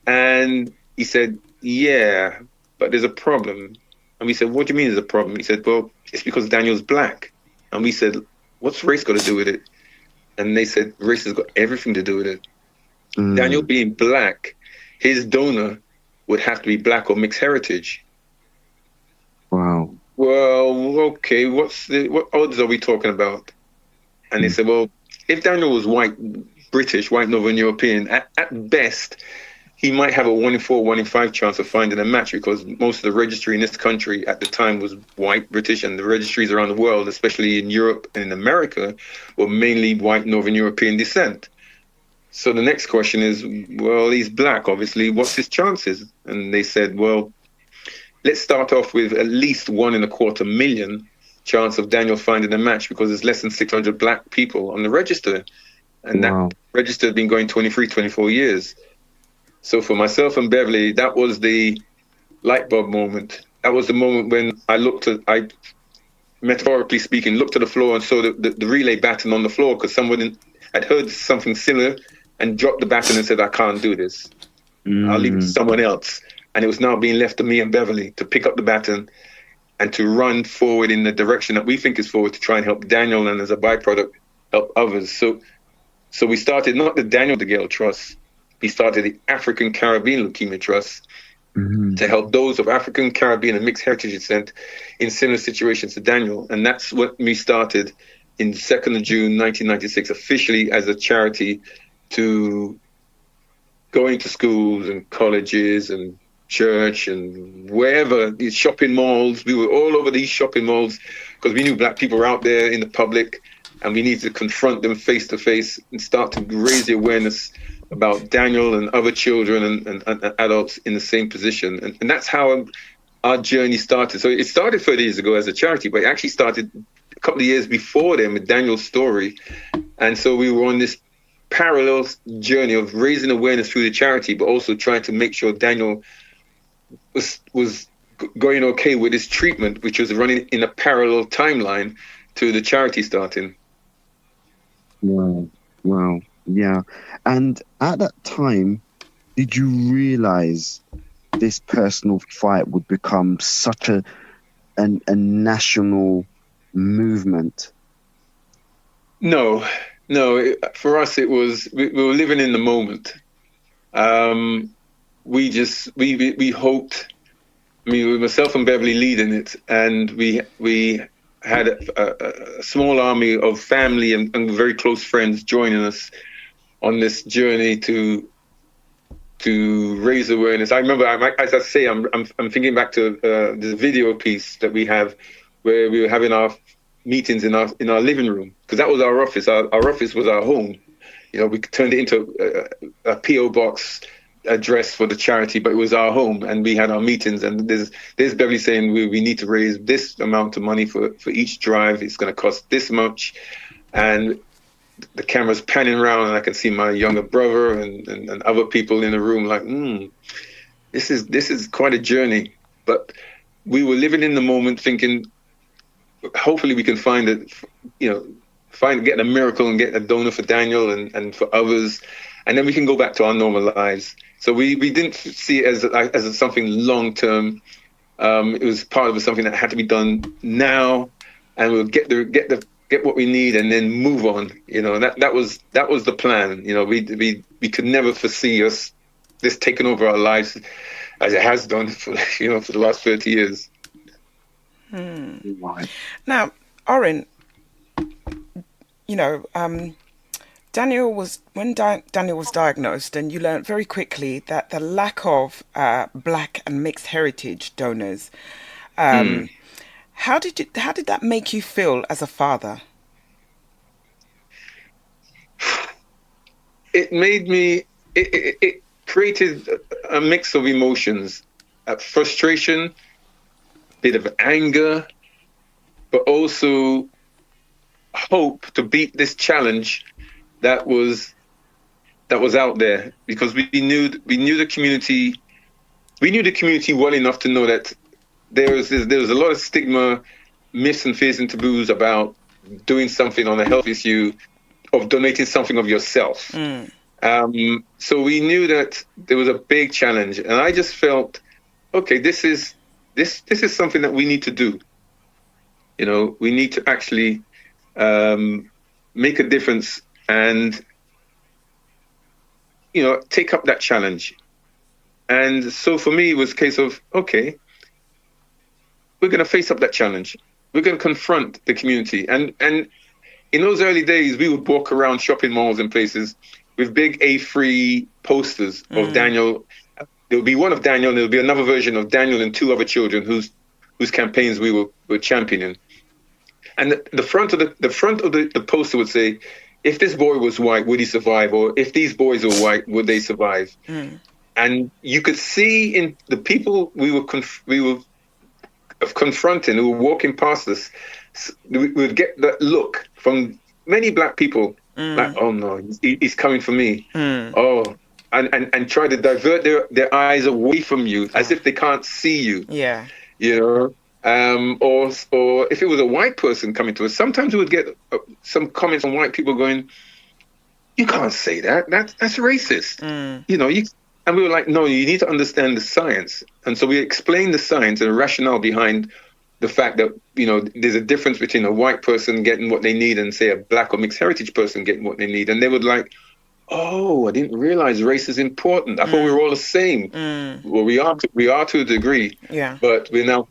And he said, yeah, but there's a problem. And we said, what do you mean there's a problem? He said, well, it's because Daniel's black. And we said, what's race got to do with it? And they said, race has got everything to do with it. Daniel being black, his donor would have to be black or mixed heritage. Wow. Well, okay, what odds are we talking about? And they said, well, if Daniel was white, British, white Northern European, at best, he might have a 1 in 4, 1 in 5 chance of finding a match, because most of the registry in this country at the time was white, British, and the registries around the world, especially in Europe and in America, were mainly white Northern European descent. So the next question is, well, he's black, obviously. What's his chances? And they said, well, let's start off with at least 1 in a quarter million chance of Daniel finding a match, because there's less than 600 black people on the register. And that register had been going 23, 24 years. So for myself and Beverly, that was the light bulb moment. That was the moment when I metaphorically speaking, looked to the floor and saw the relay baton on the floor, because someone had heard something similar and dropped the baton and said, I can't do this. I'll leave it to someone else. And it was now being left to me and Beverly to pick up the baton and to run forward in the direction that we think is forward, to try and help Daniel, and as a byproduct, help others. So we started not the Daniel DeGale Trust, we started the African Caribbean Leukemia Trust to help those of African, Caribbean, and mixed heritage descent in similar situations to Daniel. And that's what we started in 2nd of June 1996, officially as a charity, to go into schools and colleges and church and wherever, these shopping malls. We were all over these shopping malls because we knew black people were out there in the public, and we needed to confront them face to face and start to raise the awareness about Daniel and other children and adults in the same position. And that's how our journey started. So it started 30 years ago as a charity, but it actually started a couple of years before then with Daniel's story. And so we were on this parallel journey of raising awareness through the charity, but also trying to make sure Daniel was going okay with his treatment, which was running in a parallel timeline to the charity starting. Wow. Yeah. And at that time, did you realize this personal fight would become such a national movement? No. For us, it was, we were living in the moment. We hoped I mean, with myself and Beverly leading it, and we had a small army of family and very close friends joining us on this journey to raise awareness. I remember, as I say, I'm thinking back to this video piece that we have where we were having our meetings in our living room, because that was our office. Our office was our home. You know, we turned it into a PO box address for the charity, but it was our home, and we had our meetings. And there's Beverly saying we need to raise this amount of money for each drive. It's going to cost this much, and the camera's panning around, and I can see my younger brother and other people in the room like, this is quite a journey. But we were living in the moment, thinking, hopefully we can find it, get a miracle and get a donor for Daniel and for others, and then we can go back to our normal lives. So we didn't see it as something long term. It was part of something that had to be done now, and we'll get what we need and then move on. You know, that was the plan. You know, we could never foresee this taking over our lives as it has done for the last 30 years. Now, Orin, Daniel was diagnosed, and you learned very quickly that the lack of Black and mixed heritage donors. How did that make you feel as a father? It made me. It created a mix of emotions, frustration, bit of anger, but also hope to beat this challenge that was out there, because we knew the community. We knew the community well enough to know that there was a lot of stigma, myths and fears and taboos about doing something on a health issue, of donating something of yourself. So we knew that there was a big challenge, and I just felt, okay, this is something that we need to do. You know, we need to actually make a difference and, take up that challenge. And so for me, it was a case of, okay, we're going to face up that challenge. We're going to confront the community. And in those early days, we would walk around shopping malls and places with big A3 posters of Daniel. There would be one of Daniel, and there would be another version of Daniel and two other children whose campaigns we were championing. And the front of the poster would say, if this boy was white, would he survive? Or if these boys were white, would they survive? And you could see in the people we were confronting, who were walking past us, we would get that look from many Black people, like, oh no, he's coming for me. Oh, and try to divert their eyes away from you, as if they can't see you. Yeah. Or if it was a white person coming to us, sometimes we would get some comments from white people going, "You can't say that. That's racist." And we were like, "No, you need to understand the science." And so we explained the science and the rationale behind the fact that there's a difference between a white person getting what they need and, say, a Black or mixed heritage person getting what they need. And they would like, "Oh, I didn't realize race is important. I thought we were all the same." Well, we are to a degree. Yeah. But we're now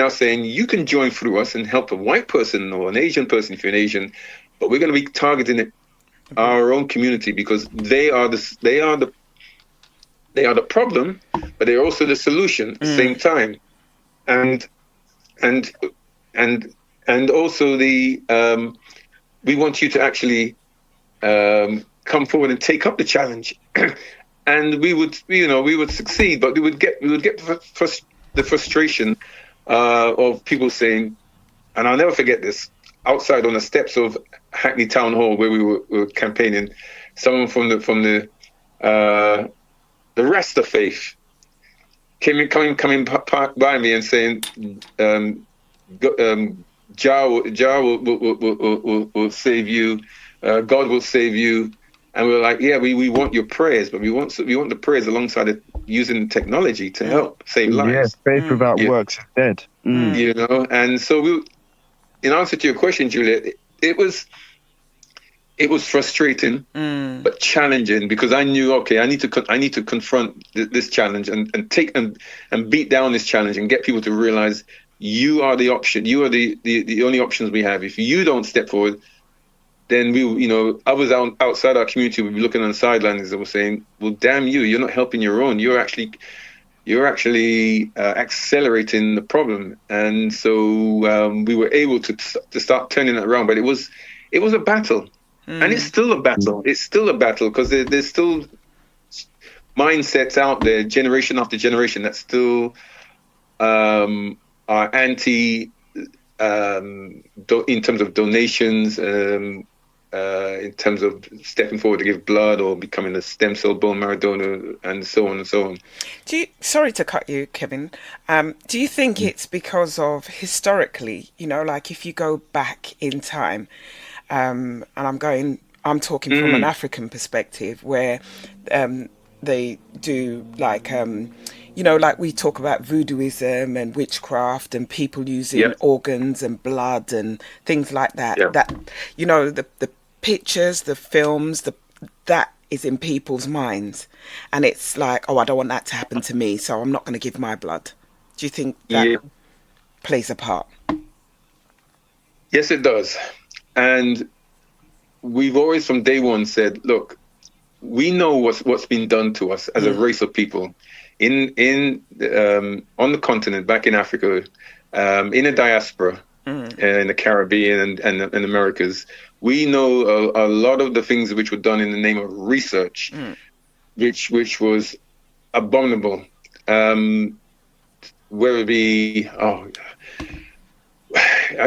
saying you can join through us and help a white person or an Asian person if you're an Asian, but we're going to be targeting our own community, because they are the problem, but they're also the solution at the same time. And also we want you to actually come forward and take up the challenge. And we would succeed, but we would get the frustration of people saying, and I'll never forget this, outside on the steps of Hackney Town Hall where we were campaigning, someone from the Rasta faith coming by me and saying, Jah will save you, God will save you. And we were like, yeah, we want your prayers, but we want the prayers alongside it, using technology to help save lives. Yes, faith without works is dead. And so in answer to your question, Juliet, it was it was frustrating, but challenging, because I knew, okay, I need to confront this challenge and take and beat down this challenge and get people to realize you are the option. You are the only options we have. If you don't step forward, then others outside our community would be looking on the sidelines and were saying, well, damn you, you're not helping your own. You're actually accelerating the problem. And so we were able to start turning it around. But it was a battle. And it's still a battle. It's still a battle, because there's still mindsets out there, generation after generation, that still are anti in terms of donations, in terms of stepping forward to give blood or becoming a stem cell bone marrow donor, and so on and so on. Sorry to cut you, Kevin. Do you think it's because of historically, like if you go back in time, and I'm talking from an African perspective, where they do like like we talk about voodooism and witchcraft and people using organs and blood and things like that. That the pictures, the films, that is in people's minds, and it's like, oh, I don't want that to happen to me, so I'm not going to give my blood. Do you think that plays a part? Yes, it does. And we've always from day one said, look, we know what's been done to us as a race of people on the continent, back in Africa, in a diaspora, in the Caribbean and Americas. We know a lot of the things which were done in the name of research, which was abominable. Whether it be,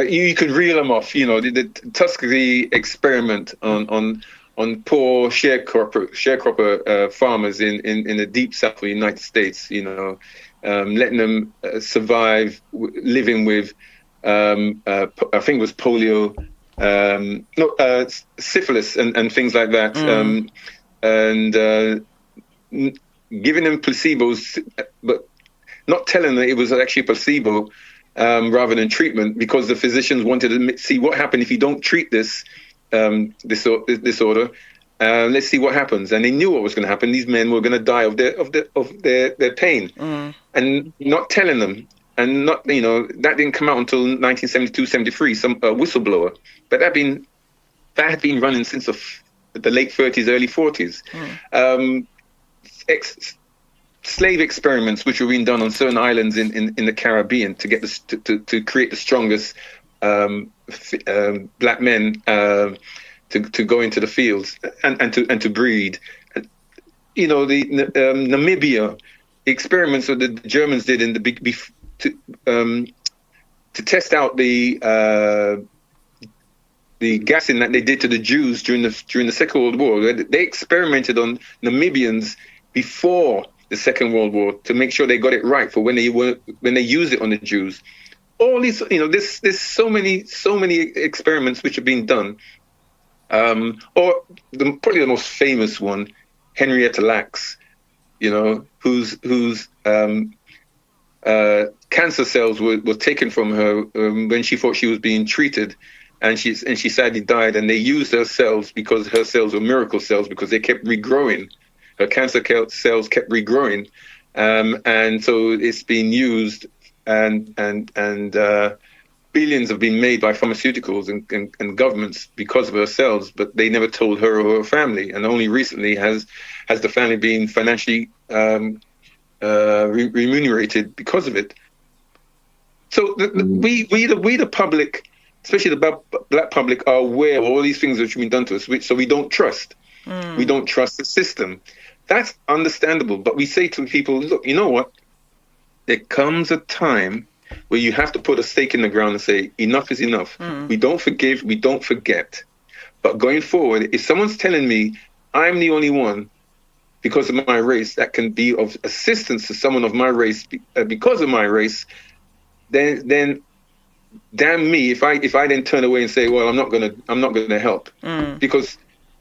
you could reel them off. The Tuskegee experiment on poor sharecropper farmers in the deep south of the United States. Letting them survive living with, I think it was polio, syphilis and things like that, and giving them placebos, but not telling them it was actually a placebo. Rather than treatment, because the physicians wanted to see what happened if you don't treat this disorder. Let's see what happens, and they knew what was going to happen. These men were going to die of their pain, and not telling them, and not that didn't come out until 1972-73. Some whistleblower, but that had been running since the late 30s, early 40s. Slave experiments which were being done on certain islands in the Caribbean to get to create the strongest black men to go into the fields and to breed. Namibia experiments that the Germans did in to test out the gassing that they did to the Jews during the Second World War. They experimented on Namibians before the Second World War to make sure they got it right for when they used it on the Jews. All these, there's so many experiments which have been done. Or probably the most famous one, Henrietta Lacks, whose cancer cells were taken from her when she thought she was being treated, and she sadly died. And they used her cells because her cells were miracle cells, because they kept regrowing. Her cancer cells kept regrowing, and so it's been used, and billions have been made by pharmaceuticals and governments because of her cells, but they never told her or her family. And only recently has the family been financially remunerated because of it. So we the public, especially the black public, are aware of all these things which have been done to us, so we don't trust. We don't trust the system. That's understandable. But we say to people, look, you know what? There comes a time where you have to put a stake in the ground and say, enough is enough. We don't forgive, we don't forget. But going forward, if someone's telling me I'm the only one because of my race that can be of assistance to someone of my race because of my race, then damn me if I then turn away and say, well, I'm not gonna help, because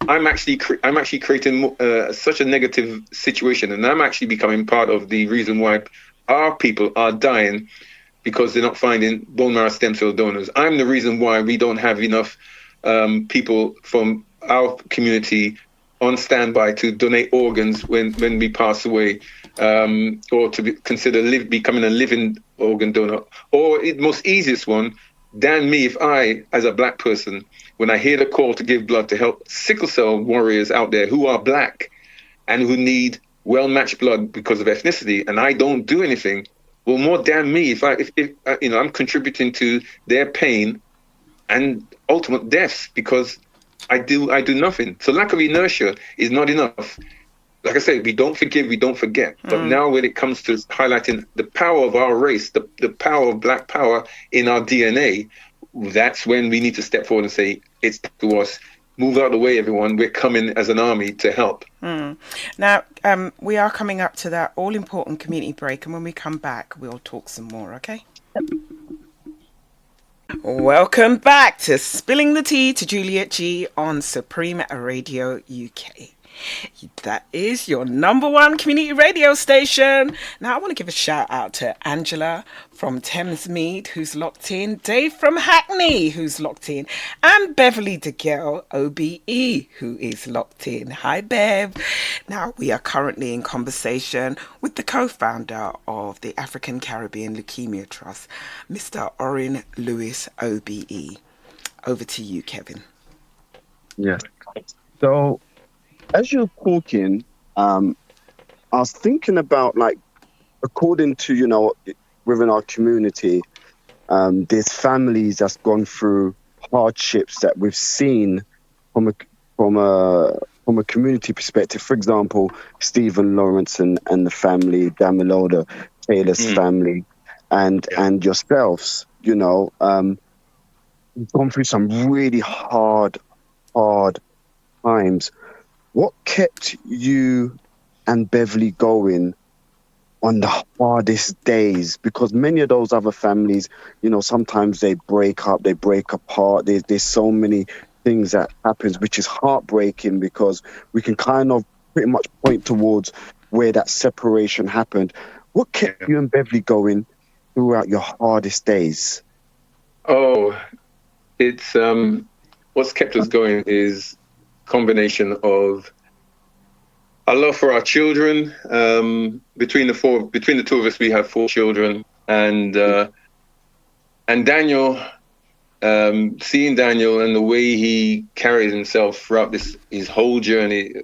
I'm actually creating such a negative situation, and I'm actually becoming part of the reason why our people are dying because they're not finding bone marrow stem cell donors. I'm the reason why we don't have enough people from our community on standby to donate organs when we pass away, or to consider becoming a living organ donor. Or the most easiest one, damn me if I, as a black person, when I hear the call to give blood to help sickle cell warriors out there who are black and who need well-matched blood because of ethnicity, and I don't do anything, well, more damn me if I'm contributing to their pain and ultimate deaths because I do nothing. So lack of inertia is not enough. Like I said, we don't forgive, we don't forget. But now when it comes to highlighting the power of our race, the power of black power in our DNA, that's when we need to step forward and say, it's to us. Move out of the way, everyone. We're coming as an army to help. Now, we are coming up to that all-important community break, and when we come back, we'll talk some more, okay? Welcome back to Spilling the Tea to Juliet G on Supreme Radio UK. That is your number one community radio station. Now I want to give a shout out to Angela from Thamesmead, who's locked in, Dave from Hackney, who's locked in, and Beverly DeGale, OBE, who is locked in. Hi, Bev. Now we are currently in conversation with the co-founder of the African Caribbean Leukemia Trust, Mr. Orin Lewis, OBE. Over to you, Kevin. Yes. So, as you're talking, I was thinking about, like, according to, within our community, there's families that's gone through hardships that we've seen from a community perspective. For example, Stephen Lawrence and the family, Damilola Taylor's family, and yourselves, gone through some really hard times. What kept you and Beverly going on the hardest days? Because many of those other families, sometimes they break up, they break apart. There's so many things that happens, which is heartbreaking, because we can kind of pretty much point towards where that separation happened. What kept you and Beverly going throughout your hardest days? Oh, it's what's kept us going is combination of our love for our children. Between the two of us, we have 4 children, and Daniel, seeing Daniel and the way he carried himself throughout his whole journey,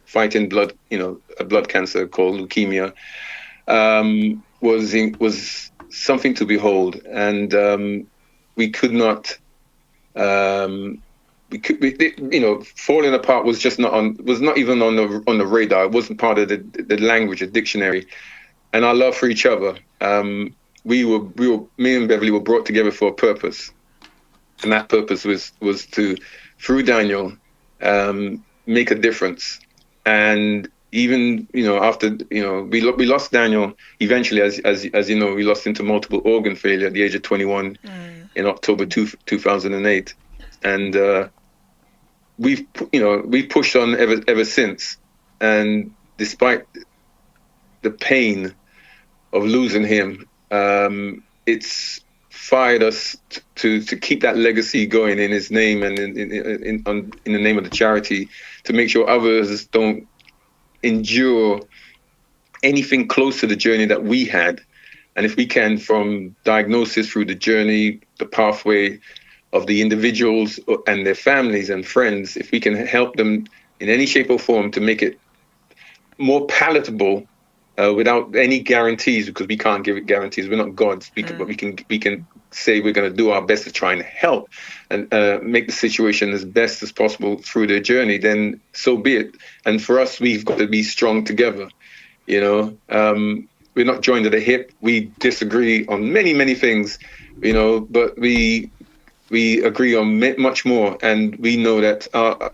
fighting a blood cancer called leukemia, was something to behold, and we could not. Falling apart was not even on the radar. It wasn't part of the language, the dictionary. And our love for each other, me and Beverly were brought together for a purpose, and that purpose was to, through Daniel, make a difference. And even after we lost Daniel eventually, as you know, we lost him to multiple organ failure at the age of 21 in October 2008. And we've pushed on ever since, and despite the pain of losing him, it's fired us to keep that legacy going in his name and in the name of the charity, to make sure others don't endure anything close to the journey that we had. And if we can, from diagnosis through the journey, the pathway of the individuals and their families and friends, if we can help them in any shape or form to make it more palatable, without any guarantees, because we can't give it guarantees. We're not gods, but we can say we're going to do our best to try and help and make the situation as best as possible through their journey. Then so be it. And for us, we've got to be strong together. We're not joined at the hip. We disagree on many things, but we agree on much more, and we know that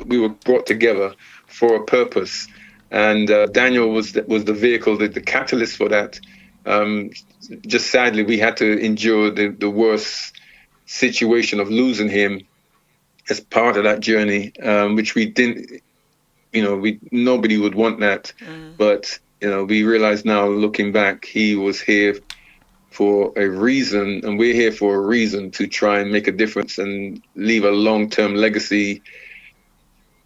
we were brought together for a purpose. And Daniel was the vehicle, the catalyst for that. Just sadly, we had to endure the worst situation of losing him as part of that journey, which we didn't. Nobody would want that, but we realize now, looking back, he was here for a reason, and we're here for a reason, to try and make a difference and leave a long-term legacy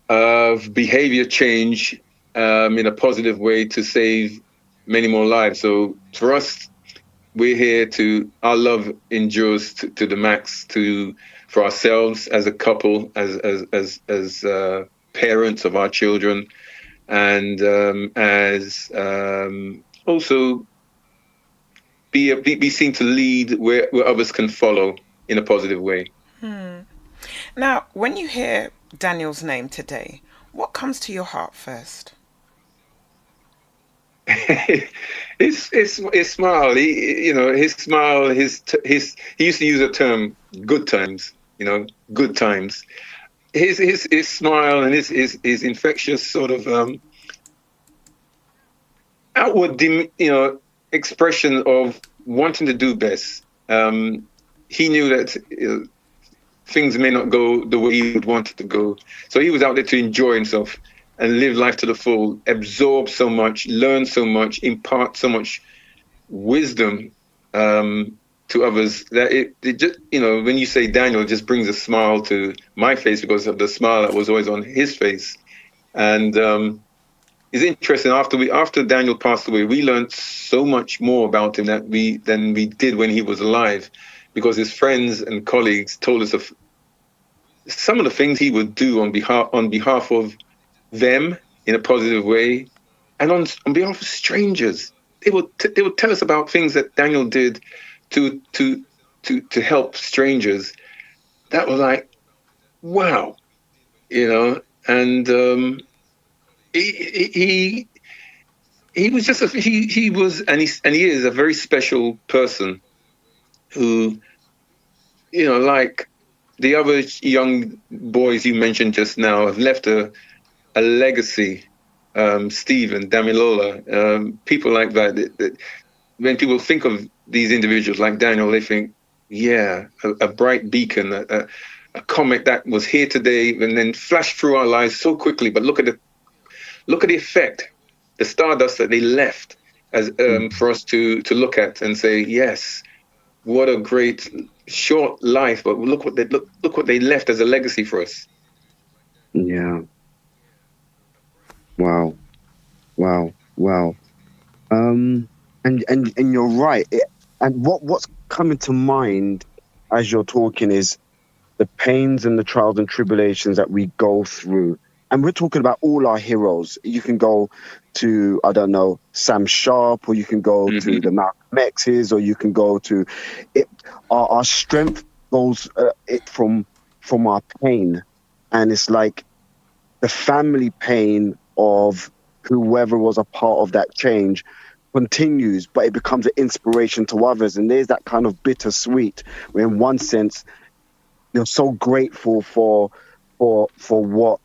of behavior change in a positive way to save many more lives. So for us, we're here to, our love endures to the max, for ourselves as a couple, as parents of our children, and as also be seen to lead where others can follow in a positive way. Now, when you hear Daniel's name today, what comes to your heart first? his smile. His smile. He used to use the term "good times." Good times. His smile and his infectious sort of outward, expression of wanting to do best. He knew that things may not go the way he would want it to go, so he was out there to enjoy himself and live life to the full, absorb so much, learn so much, impart so much wisdom to others that it just, when you say Daniel, it just brings a smile to my face because of the smile that was always on his face. And it's interesting, after Daniel passed away, we learned so much more about him than we did when he was alive, because his friends and colleagues told us of some of the things he would do on behalf of them in a positive way, and on behalf of strangers. They would tell us about things that Daniel did to help strangers. That was like, wow, and he was just he was, and he is a very special person who, like the other young boys you mentioned just now, have left a legacy. Stephen, Damilola, people like that. When people think of these individuals like Daniel, they think, yeah, a bright beacon, a comet that was here today and then flashed through our lives so quickly. But look at the effect, the stardust that they left as for us to look at and say, yes, what a great short life, but look what they left as a legacy for us. Yeah. Wow. Wow. Wow. And you're right. And what's coming to mind as you're talking is the pains and the trials and tribulations that we go through. And we're talking about all our heroes. You can go to, I don't know, Sam Sharp, or you can go to the Malcolm X's, or you can go to it. Our strength goes it from our pain, and it's like the family pain of whoever was a part of that change continues, but it becomes an inspiration to others. And there's that kind of bittersweet, where in one sense you're so grateful for what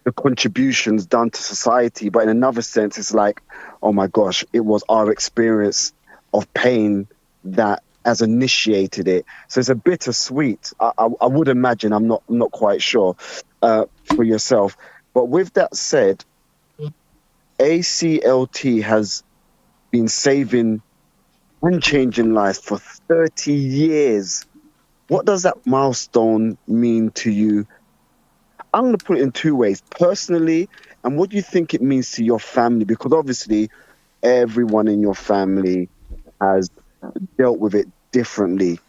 the contributions done to society, but in another sense it's like, oh my gosh, it was our experience of pain that has initiated it. So it's a bittersweet. I would imagine, I'm not quite sure for yourself, but with that said, ACLT has been saving and changing lives for 30 years. What does that milestone mean to you? I'm going to put it in two ways: personally, and what do you think it means to your family? Because obviously everyone in your family has dealt with it differently.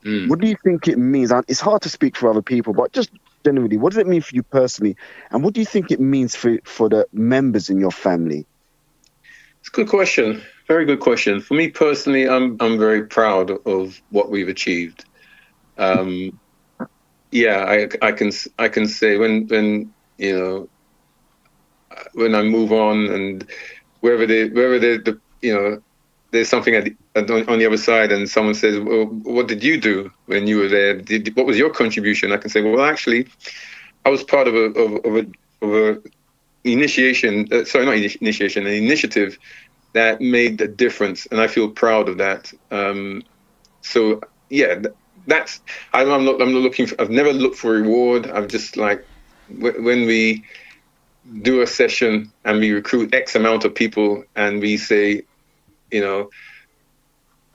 What do you think it means? And it's hard to speak for other people, but just generally, what does it mean for you personally? And what do you think it means for the members in your family? It's a good question. Very good question. For me personally, I'm very proud of what we've achieved. Yeah, I can say when when I move on, and wherever there's something on the other side, and someone says, well, what did you do when you were there? What was your contribution? I can say, well, actually, I was part of a initiation. Sorry, not initiation, an initiative that made a difference, and I feel proud of that. So yeah, that's I'm not looking for. I've never looked for reward. I've just like when we do a session and we recruit X amount of people and we say, you know,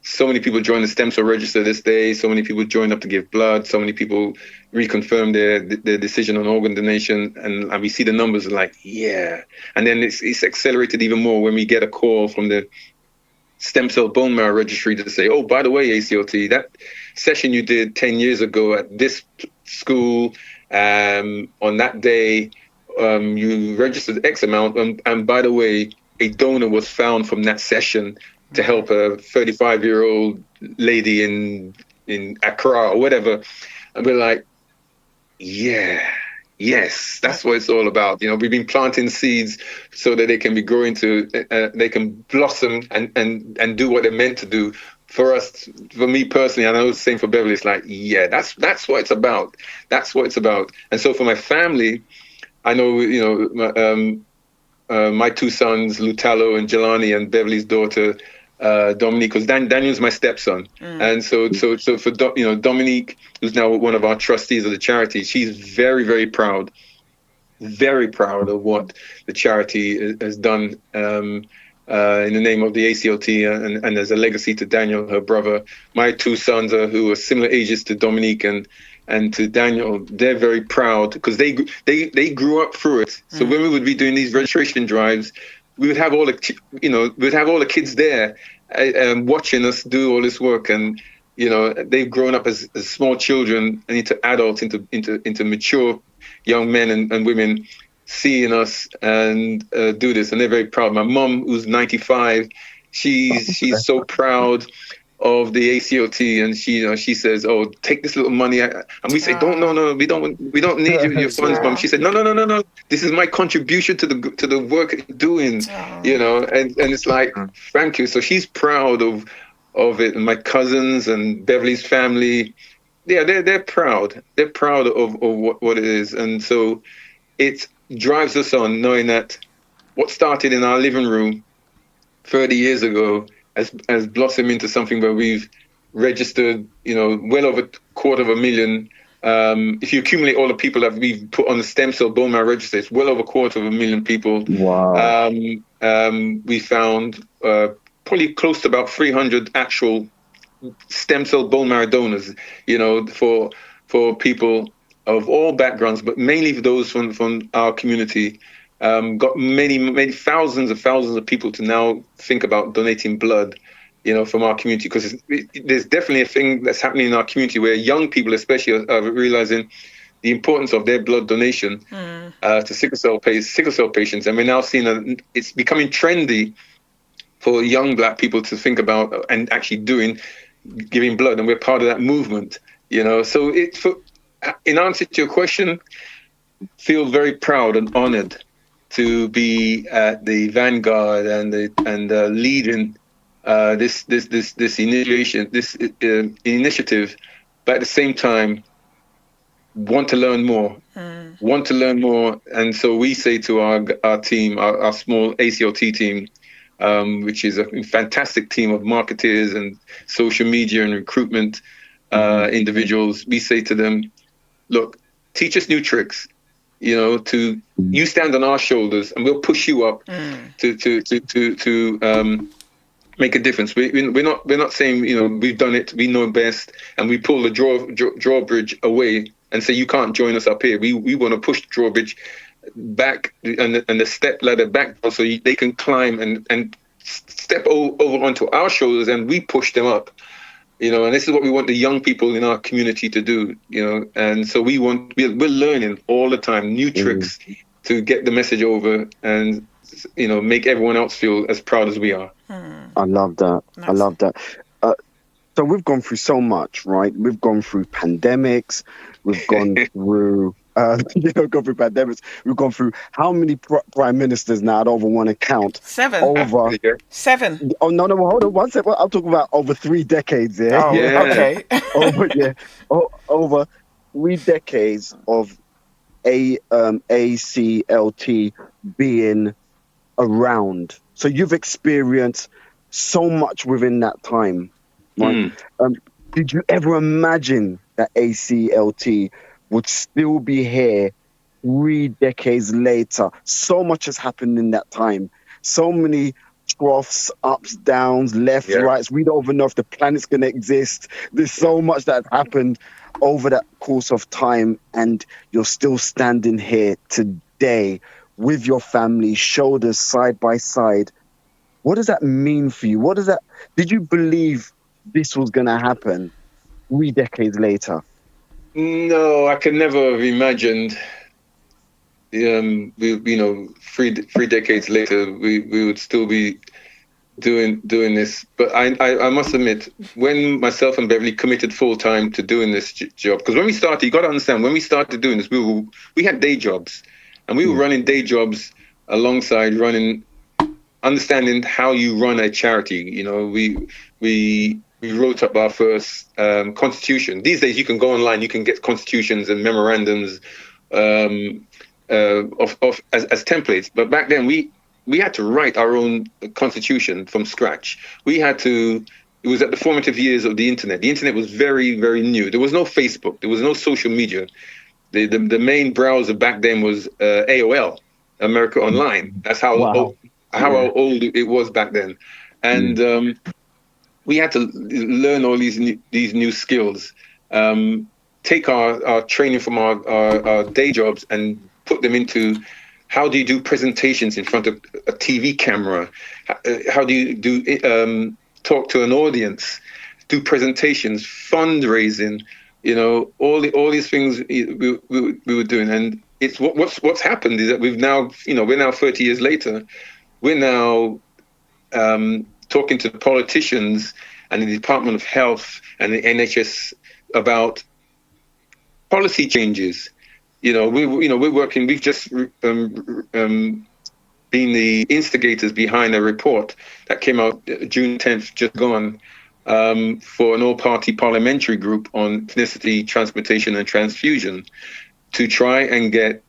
So many people joined the stem cell register this day. So many people joined up to give blood. So many people reconfirmed their decision on organ donation. And we see the numbers like, yeah. And then it's accelerated even more when we get a call from the stem cell bone marrow registry to say, oh, by the way, ACLT, that session you did 10 years ago at this school, on that day, you registered X amount. And by the way, a donor was found from that session to help a 35-year-old lady in Accra or whatever. And we're like, yeah, yes, that's what it's all about. You know, we've been planting seeds so that they can be growing to, they can blossom and do what they're meant to do. For us, for me personally, I know it's the same for Beverly. It's like, yeah, that's what it's about. That's what it's about. And so for my family, I know, you know, my two sons, Lutalo and Jelani, and Beverly's daughter, Dominique, because Daniel's my stepson. And so for Dominique, who's now one of our trustees of the charity, she's very, very proud of what the charity has done in the name of the ACLT, and as a legacy to Daniel, her brother. My two sons, who are similar ages to Dominique and to Daniel, they're very proud because they grew up through it. So when we would be doing these registration drives, we would have all the kids there watching us do all this work, and you know, they've grown up as small children and into adults, into mature young men and women, seeing us and do this, and they're very proud. My mom, who's 95, she's so proud of the ACLT, and she says, "Oh, take this little money," and we say, "No, we don't need your funds, Mom." She said, "No, this is my contribution to the work you're doing," you know, and it's like, thank you. So she's proud of it, and my cousins and Beverly's family, yeah, they're proud. They're proud of what it is, and so it drives us on, knowing that what started in our living room 30 years ago has blossomed into something where we've registered, you know, well over 250,000. If you accumulate all the people that we've put on the stem cell bone marrow register, it's well over 250,000 people. Wow. We found probably close to about 300 actual stem cell bone marrow donors, you know, for people of all backgrounds, but mainly for those from our community. Got many thousands of people to now think about donating blood, you know, from our community, because there's definitely a thing that's happening in our community where young people especially are realizing the importance of their blood donation to sickle cell patients, and we're now seeing it's becoming trendy for young Black people to think about and actually giving blood, and we're part of that movement, you know. So in answer to your question, feel very proud and honored to be at the vanguard and leading this initiative, but at the same time want to learn more, and so we say to our team, our small ACLT team, which is a fantastic team of marketers and social media and recruitment individuals, we say to them, look, teach us new tricks. You know, you stand on our shoulders, and we'll push you up to make a difference. We're not saying, you know, we've done it, we know best, and we pull the drawbridge away and say you can't join us up here. We want to push the drawbridge back and the step ladder back so they can climb and step over onto our shoulders, and we push them up. You know, and this is what we want the young people in our community to do, you know, and so we're learning all the time new tricks to get the message over and, you know, make everyone else feel as proud as we are. I love that. Nice. I love that. So we've gone through so much, right? We've gone through pandemics. We've gone through, pandemics. We've gone through how many prime ministers now? I don't even want to count. 7. Over 7. Oh no! Hold on one second. I'm talking about over 3 decades. Yeah. Oh, yeah. Okay. Over 3 decades of ACLT being around. So you've experienced so much within that time, right? Did you ever imagine that ACLT would still be here 3 decades later? So much has happened in that time. So many troughs, ups, downs, lefts, Yeah. rights. We don't even know if the planet's going to exist. There's so much that happened over that course of time, and you're still standing here today with your family, shoulders side by side. What does that mean for you? Did you believe this was going to happen 3 decades later? No, I could never have imagined. Three decades later, we would still be doing this. But I must admit, when myself and Beverly committed full time to doing this job, because when we started, you got to understand, when we started doing this, we had day jobs, and we were running day jobs alongside understanding how you run a charity. We wrote up our first constitution. These days, you can go online, you can get constitutions and memorandums as templates. But back then, we had to write our own constitution from scratch. It was at the formative years of the internet. The internet was very, very new. There was no Facebook. There was no social media. The main browser back then was AOL, America Online. That's how old it was back then. And we had to learn all these new skills, take our training from our day jobs and put them into how do you do presentations in front of a TV camera? How do you talk to an audience, do presentations, fundraising, all these things we were doing. And it's what's happened is that we're now 30 years later, we're now talking to the politicians and the Department of Health and the NHS about policy changes. We're working. We've just been the instigators behind a report that came out June 10th, just gone, for an all-party parliamentary group on ethnicity, transplantation, and transfusion, to try and get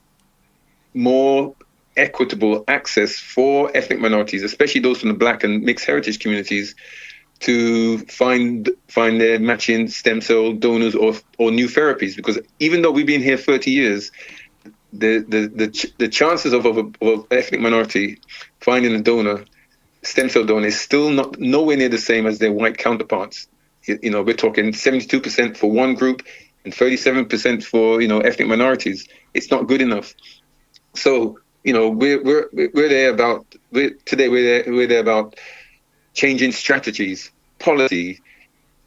more equitable access for ethnic minorities, especially those from the Black and mixed heritage communities, to find their matching stem cell donors or new therapies. Because even though we've been here 30 years, the chances of ethnic minority finding a donor, stem cell donor, is still nowhere near the same as their white counterparts. We're talking 72% for one group and 37% for ethnic minorities. It's not good enough. So we're there about changing strategies, policy,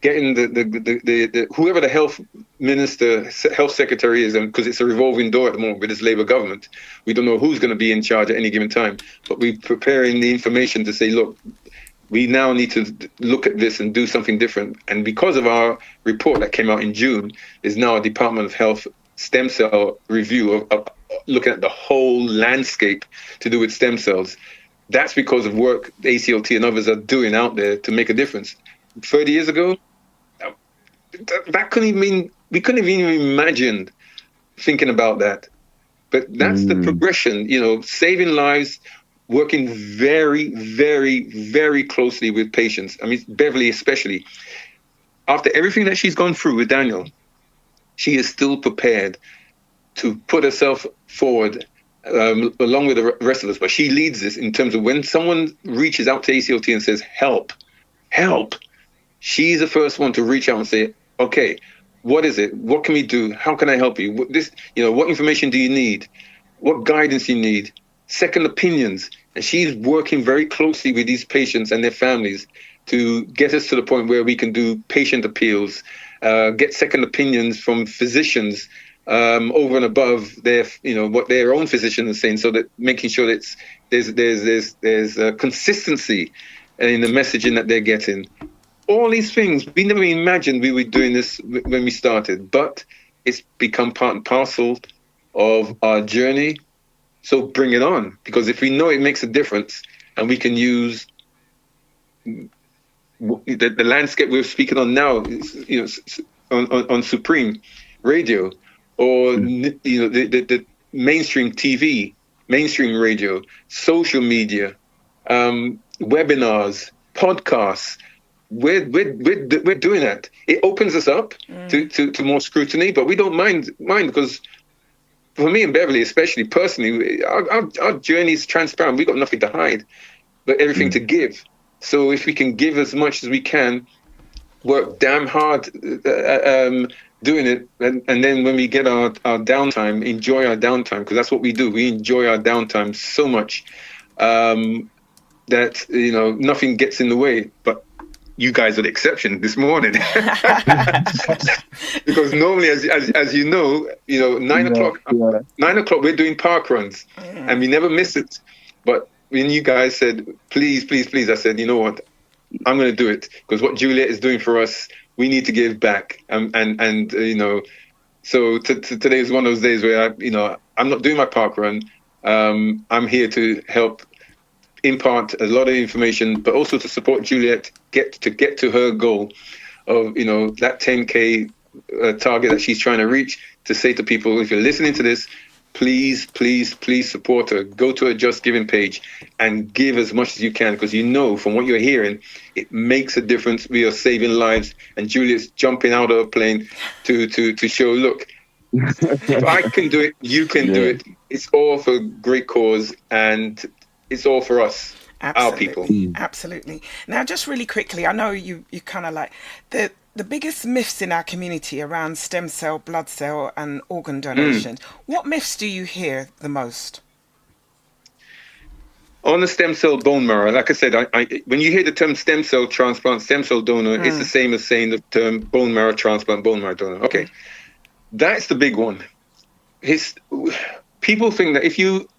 getting the whoever the health minister, health secretary is, and because it's a revolving door at the moment with this Labour government, we don't know who's going to be in charge at any given time. But we're preparing the information to say, look, we now need to look at this and do something different. And because of our report that came out in June, there's now a Department of Health stem cell review of looking at the whole landscape to do with stem cells. That's because of work the ACLT and others are doing out there to make a difference. 30 years ago, we couldn't even imagine thinking about that. But that's the progression, saving lives, working very, very, very closely with patients. I mean, Beverly especially, after everything that she's gone through with Daniel, she is still prepared to put herself forward along with the rest of us. But she leads this in terms of when someone reaches out to ACLT and says, help, she's the first one to reach out and say, okay, what is it? What can we do? How can I help you? What information do you need? What guidance you need? Second opinions. And she's working very closely with these patients and their families to get us to the point where we can do patient appeals, get second opinions from physicians over and above their, what their own physician is saying, so that making sure that there's consistency in the messaging that they're getting. All these things, we never imagined we were doing this when we started, but it's become part and parcel of our journey. So bring it on, because if we know it makes a difference and we can use the landscape we're speaking on now, on Supreme Radio, or the mainstream TV, mainstream radio, social media, webinars, podcasts. We're doing that. It opens us up to more scrutiny, but we don't mind because for me and Beverly, especially personally, our journey is transparent. We've got nothing to hide. but everything to give. So if we can give as much as we can, work damn hard doing it, and then when we get our downtime, enjoy our downtime, because that's what we do. We enjoy our downtime so much that nothing gets in the way. But you guys are the exception this morning, because normally, as you know, 9 o'clock, 9 o'clock we're doing park runs, and we never miss it. But when you guys said, please, please, please, I said, you know what? I'm going to do it, because what Juliet is doing for us, we need to give back. So today is one of those days where I'm not doing my park run. I'm here to help impart a lot of information, but also to support Juliet get to her goal of that 10K target that she's trying to reach. To say to people, if you're listening to this, please, please, please support her. Go to her Just Giving page and give as much as you can, because from what you're hearing, it makes a difference. We are saving lives, and Juliet's jumping out of a plane to show, look, if I can do it, you can do it. It's all for a great cause, and it's all for us, our people. Absolutely. Now, just really quickly, I know you kind of like the biggest myths in our community around stem cell, blood cell, and organ donation. What myths do you hear the most? On the stem cell bone marrow, like I said, when you hear the term stem cell transplant, stem cell donor, it's the same as saying the term bone marrow transplant, bone marrow donor. Okay, that's the big one. People think that if you...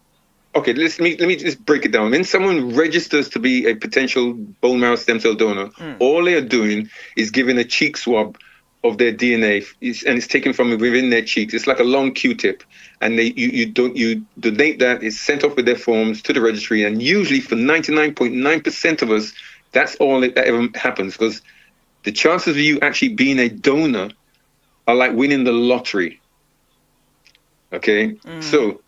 Okay, let me just break it down. When someone registers to be a potential bone marrow stem cell donor, all they are doing is giving a cheek swab of their DNA, and it's taken from within their cheeks. It's like a long Q-tip, and you donate that. It's sent off with their forms to the registry, and usually for 99.9% of us, that's all that ever happens, because the chances of you actually being a donor are like winning the lottery. Okay, so.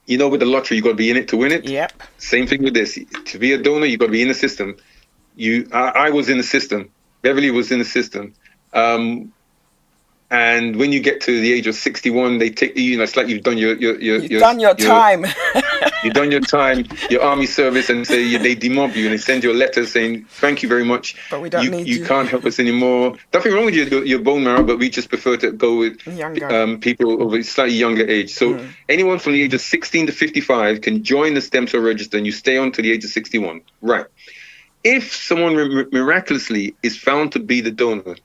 With the lottery, you got to be in it to win it. Yep. Same thing with this. To be a donor, you got to be in the system. I was in the system. Beverly was in the system. And when you get to the age of 61, they take it's like you've done your time. You've done your time, your army service, and they demob you and they send you a letter saying, thank you very much. But we don't need you. You can't help us anymore. Nothing wrong with your bone marrow, but we just prefer to go with people of a slightly younger age. So anyone from the age of 16 to 55 can join the stem cell register, and you stay on to the age of 61. Right. If someone miraculously is found to be the donor,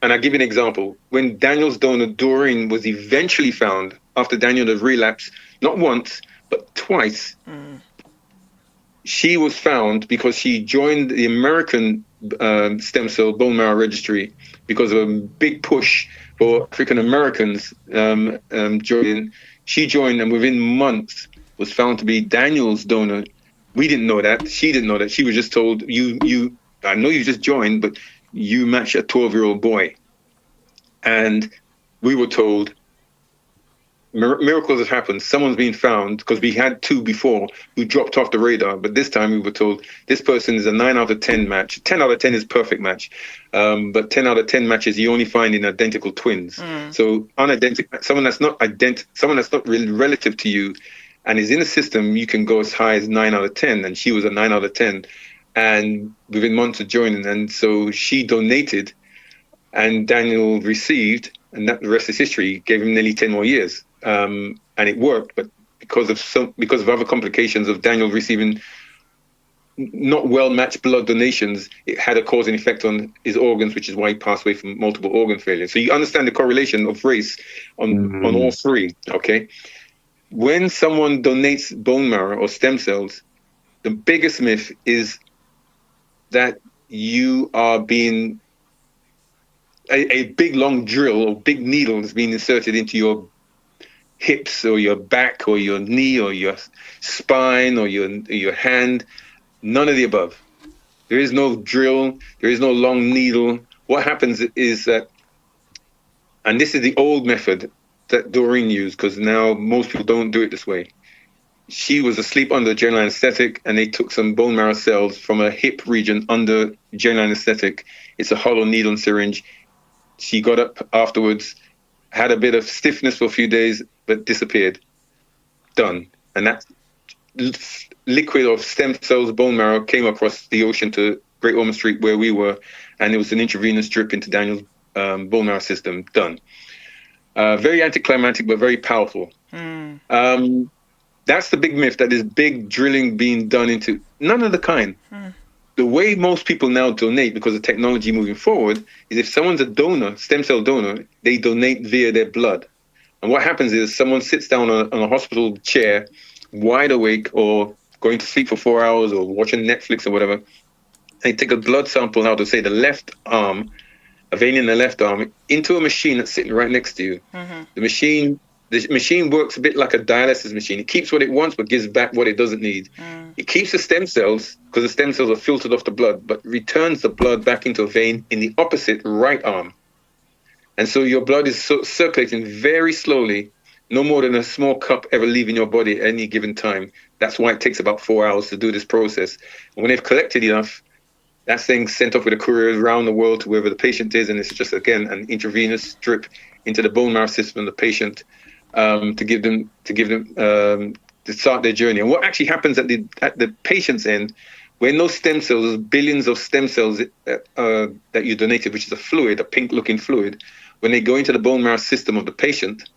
and I'll give you an example. When Daniel's donor, Doreen, was eventually found after Daniel had relapsed, not once, but twice, she was found because she joined the American stem cell bone marrow registry because of a big push for African Americans joining. She joined, and within months was found to be Daniel's donor. We didn't know that. She didn't know that. She was just told, I know you just joined, but you match a 12-year-old boy. And we were told, miracles have happened. Someone's been found, because we had two before who dropped off the radar. But this time we were told this person is a 9 out of 10 match. 10 out of 10 is perfect match. But 10 out of 10 matches you only find in identical twins. So someone that's not really relative to you and is in the system, you can go as high as 9 out of 10. And she was a 9 out of 10. And within months of joining, and so she donated, and Daniel received, and that the rest is history. Gave him nearly 10 more years, and it worked. But because of other complications of Daniel receiving not well matched blood donations, it had a cause and effect on his organs, which is why he passed away from multiple organ failure. So you understand the correlation of race on all three. Okay, when someone donates bone marrow or stem cells, the biggest myth is that you are being a big long drill or big needle is being inserted into your hips or your back or your knee or your spine or your hand. None of the above. There is no drill. There is no long needle. What happens is that, and this is the old method that Doreen used, because now most people don't do it this way. She was asleep under general anesthetic, and they took some bone marrow cells from her hip region under general anesthetic. It's a hollow needle and syringe. She got up afterwards, had a bit of stiffness for a few days, but disappeared. Done. And liquid of stem cells, bone marrow, came across the ocean to Great Ormond Street where we were, and it was an intravenous drip into Daniel's bone marrow system. Done. Very anticlimactic, but very powerful. That's the big myth, that there's big drilling being done into. None of the kind. The way most people now donate, because of technology moving forward, is if someone's a donor, stem cell donor, they donate via their blood. And what happens is someone sits down on a hospital chair, wide awake, or going to sleep for 4 hours, or watching Netflix or whatever. They take a blood sample out of, say, the left arm, a vein in the left arm, into a machine that's sitting right next to you. The machine works a bit like a dialysis machine. It keeps what it wants, but gives back what it doesn't need. It keeps the stem cells, because the stem cells are filtered off the blood, but returns the blood back into a vein in the opposite right arm. And so your blood is circulating very slowly, no more than a small cup ever leaving your body at any given time. That's why it takes about 4 hours to do this process. And when they've collected enough, that's then sent off with a courier around the world to wherever the patient is, and it's just, again, an intravenous drip into the bone marrow system of the patient, to give them to start their journey. And what actually happens at the patient's end, when those stem cells, billions of stem cells that you donated, which is a fluid, a pink-looking fluid, when they go into the bone marrow system of the patient,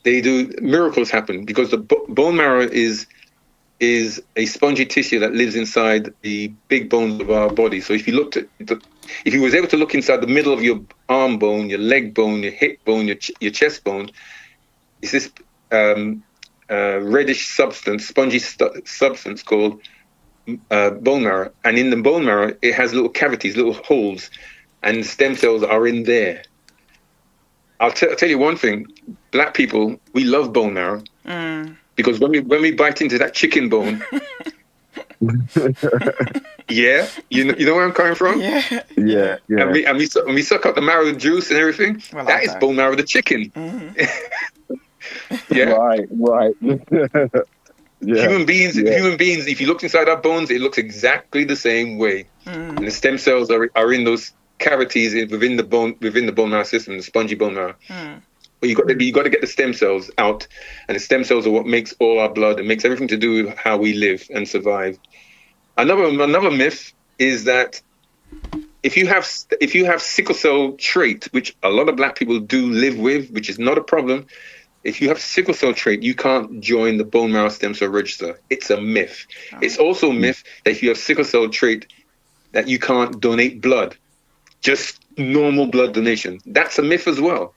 miracles happen, because the bone marrow is a spongy tissue that lives inside the big bones of our body. So if you was able to look inside the middle of your arm bone, your leg bone, your hip bone, your chest bone, it's this reddish substance, spongy substance called bone marrow. And in the bone marrow, it has little cavities, little holes, and stem cells are in there. I'll tell you one thing: Black people, we love bone marrow. Because when we bite into that chicken bone, yeah, you know where I'm coming from. Yeah. And we suck up the marrow juice and everything. Well, that is bone marrow of the chicken. Yeah, right. Yeah. Human beings. If you look inside our bones, it looks exactly the same way. And the stem cells are in those cavities within the bone marrow system, the spongy bone marrow. But you got to get the stem cells out, and the stem cells are what makes all our blood and makes everything to do with how we live and survive. Another myth is that if you have sickle cell trait, which a lot of Black people do live with, which is not a problem. If you have sickle cell trait, you can't join the bone marrow stem cell register. It's a myth. It's also a myth that if you have sickle cell trait, that you can't donate blood, just normal blood donation. That's a myth as well.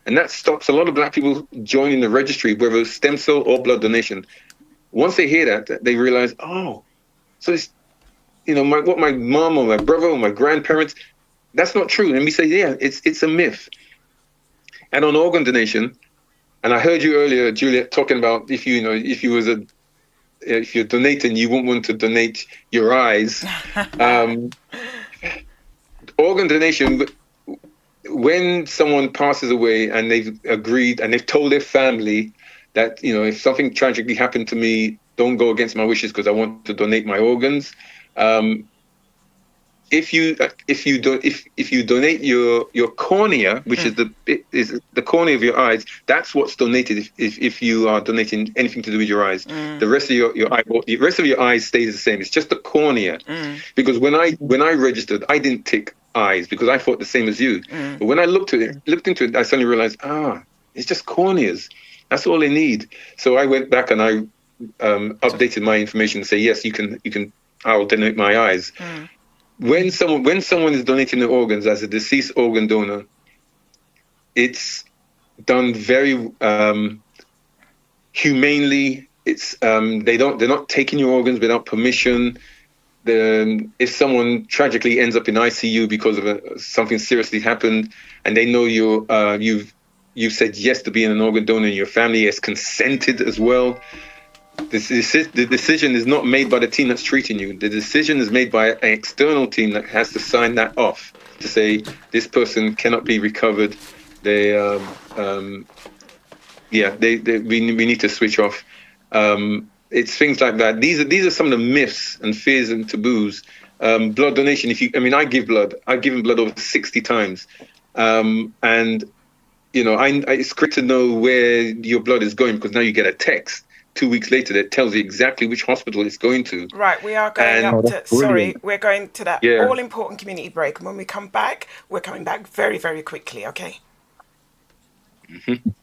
And that stops a lot of Black people joining the registry, whether it's stem cell or blood donation. Once they hear that, they realize, oh, so it's, what my mom or my brother or my grandparents, that's not true. And we say, yeah, it's a myth. And on organ donation, and I heard you earlier, Juliet, talking about if you're donating, you wouldn't want to donate your eyes. Organ donation, when someone passes away and they've agreed and they've told their family that, if something tragically happened to me, don't go against my wishes because I want to donate my organs. If you donate your cornea, which is the cornea of your eyes, that's what's donated. If you are donating anything to do with your eyes, the rest of the rest of your eyes stays the same. It's just the cornea. Because when I registered, I didn't tick eyes because I thought the same as you. But when I looked into it, I suddenly realized, it's just corneas. That's all they need. So I went back and I updated my information to say, yes, you can. I'll donate my eyes. When someone is donating their organs as a deceased organ donor, it's done very humanely. It's they're not taking your organs without permission. If someone tragically ends up in ICU because of something seriously happened, and they know you've said yes to being an organ donor, and your family has consented as well. The decision is not made by the team that's treating you. The decision is made by an external team that has to sign that off to say this person cannot be recovered. We need to switch off. It's things like that. These are some of the myths and fears and taboos. Blood donation. I give blood. I've given blood over 60 times, and it's great to know where your blood is going because now you get a text. 2 weeks later that tells you exactly which hospital it's going to. Right, we are going And- up to, sorry, we're going to that Yeah. all-important community break. And when we come back, we're coming back very, very quickly, okay? Mhm.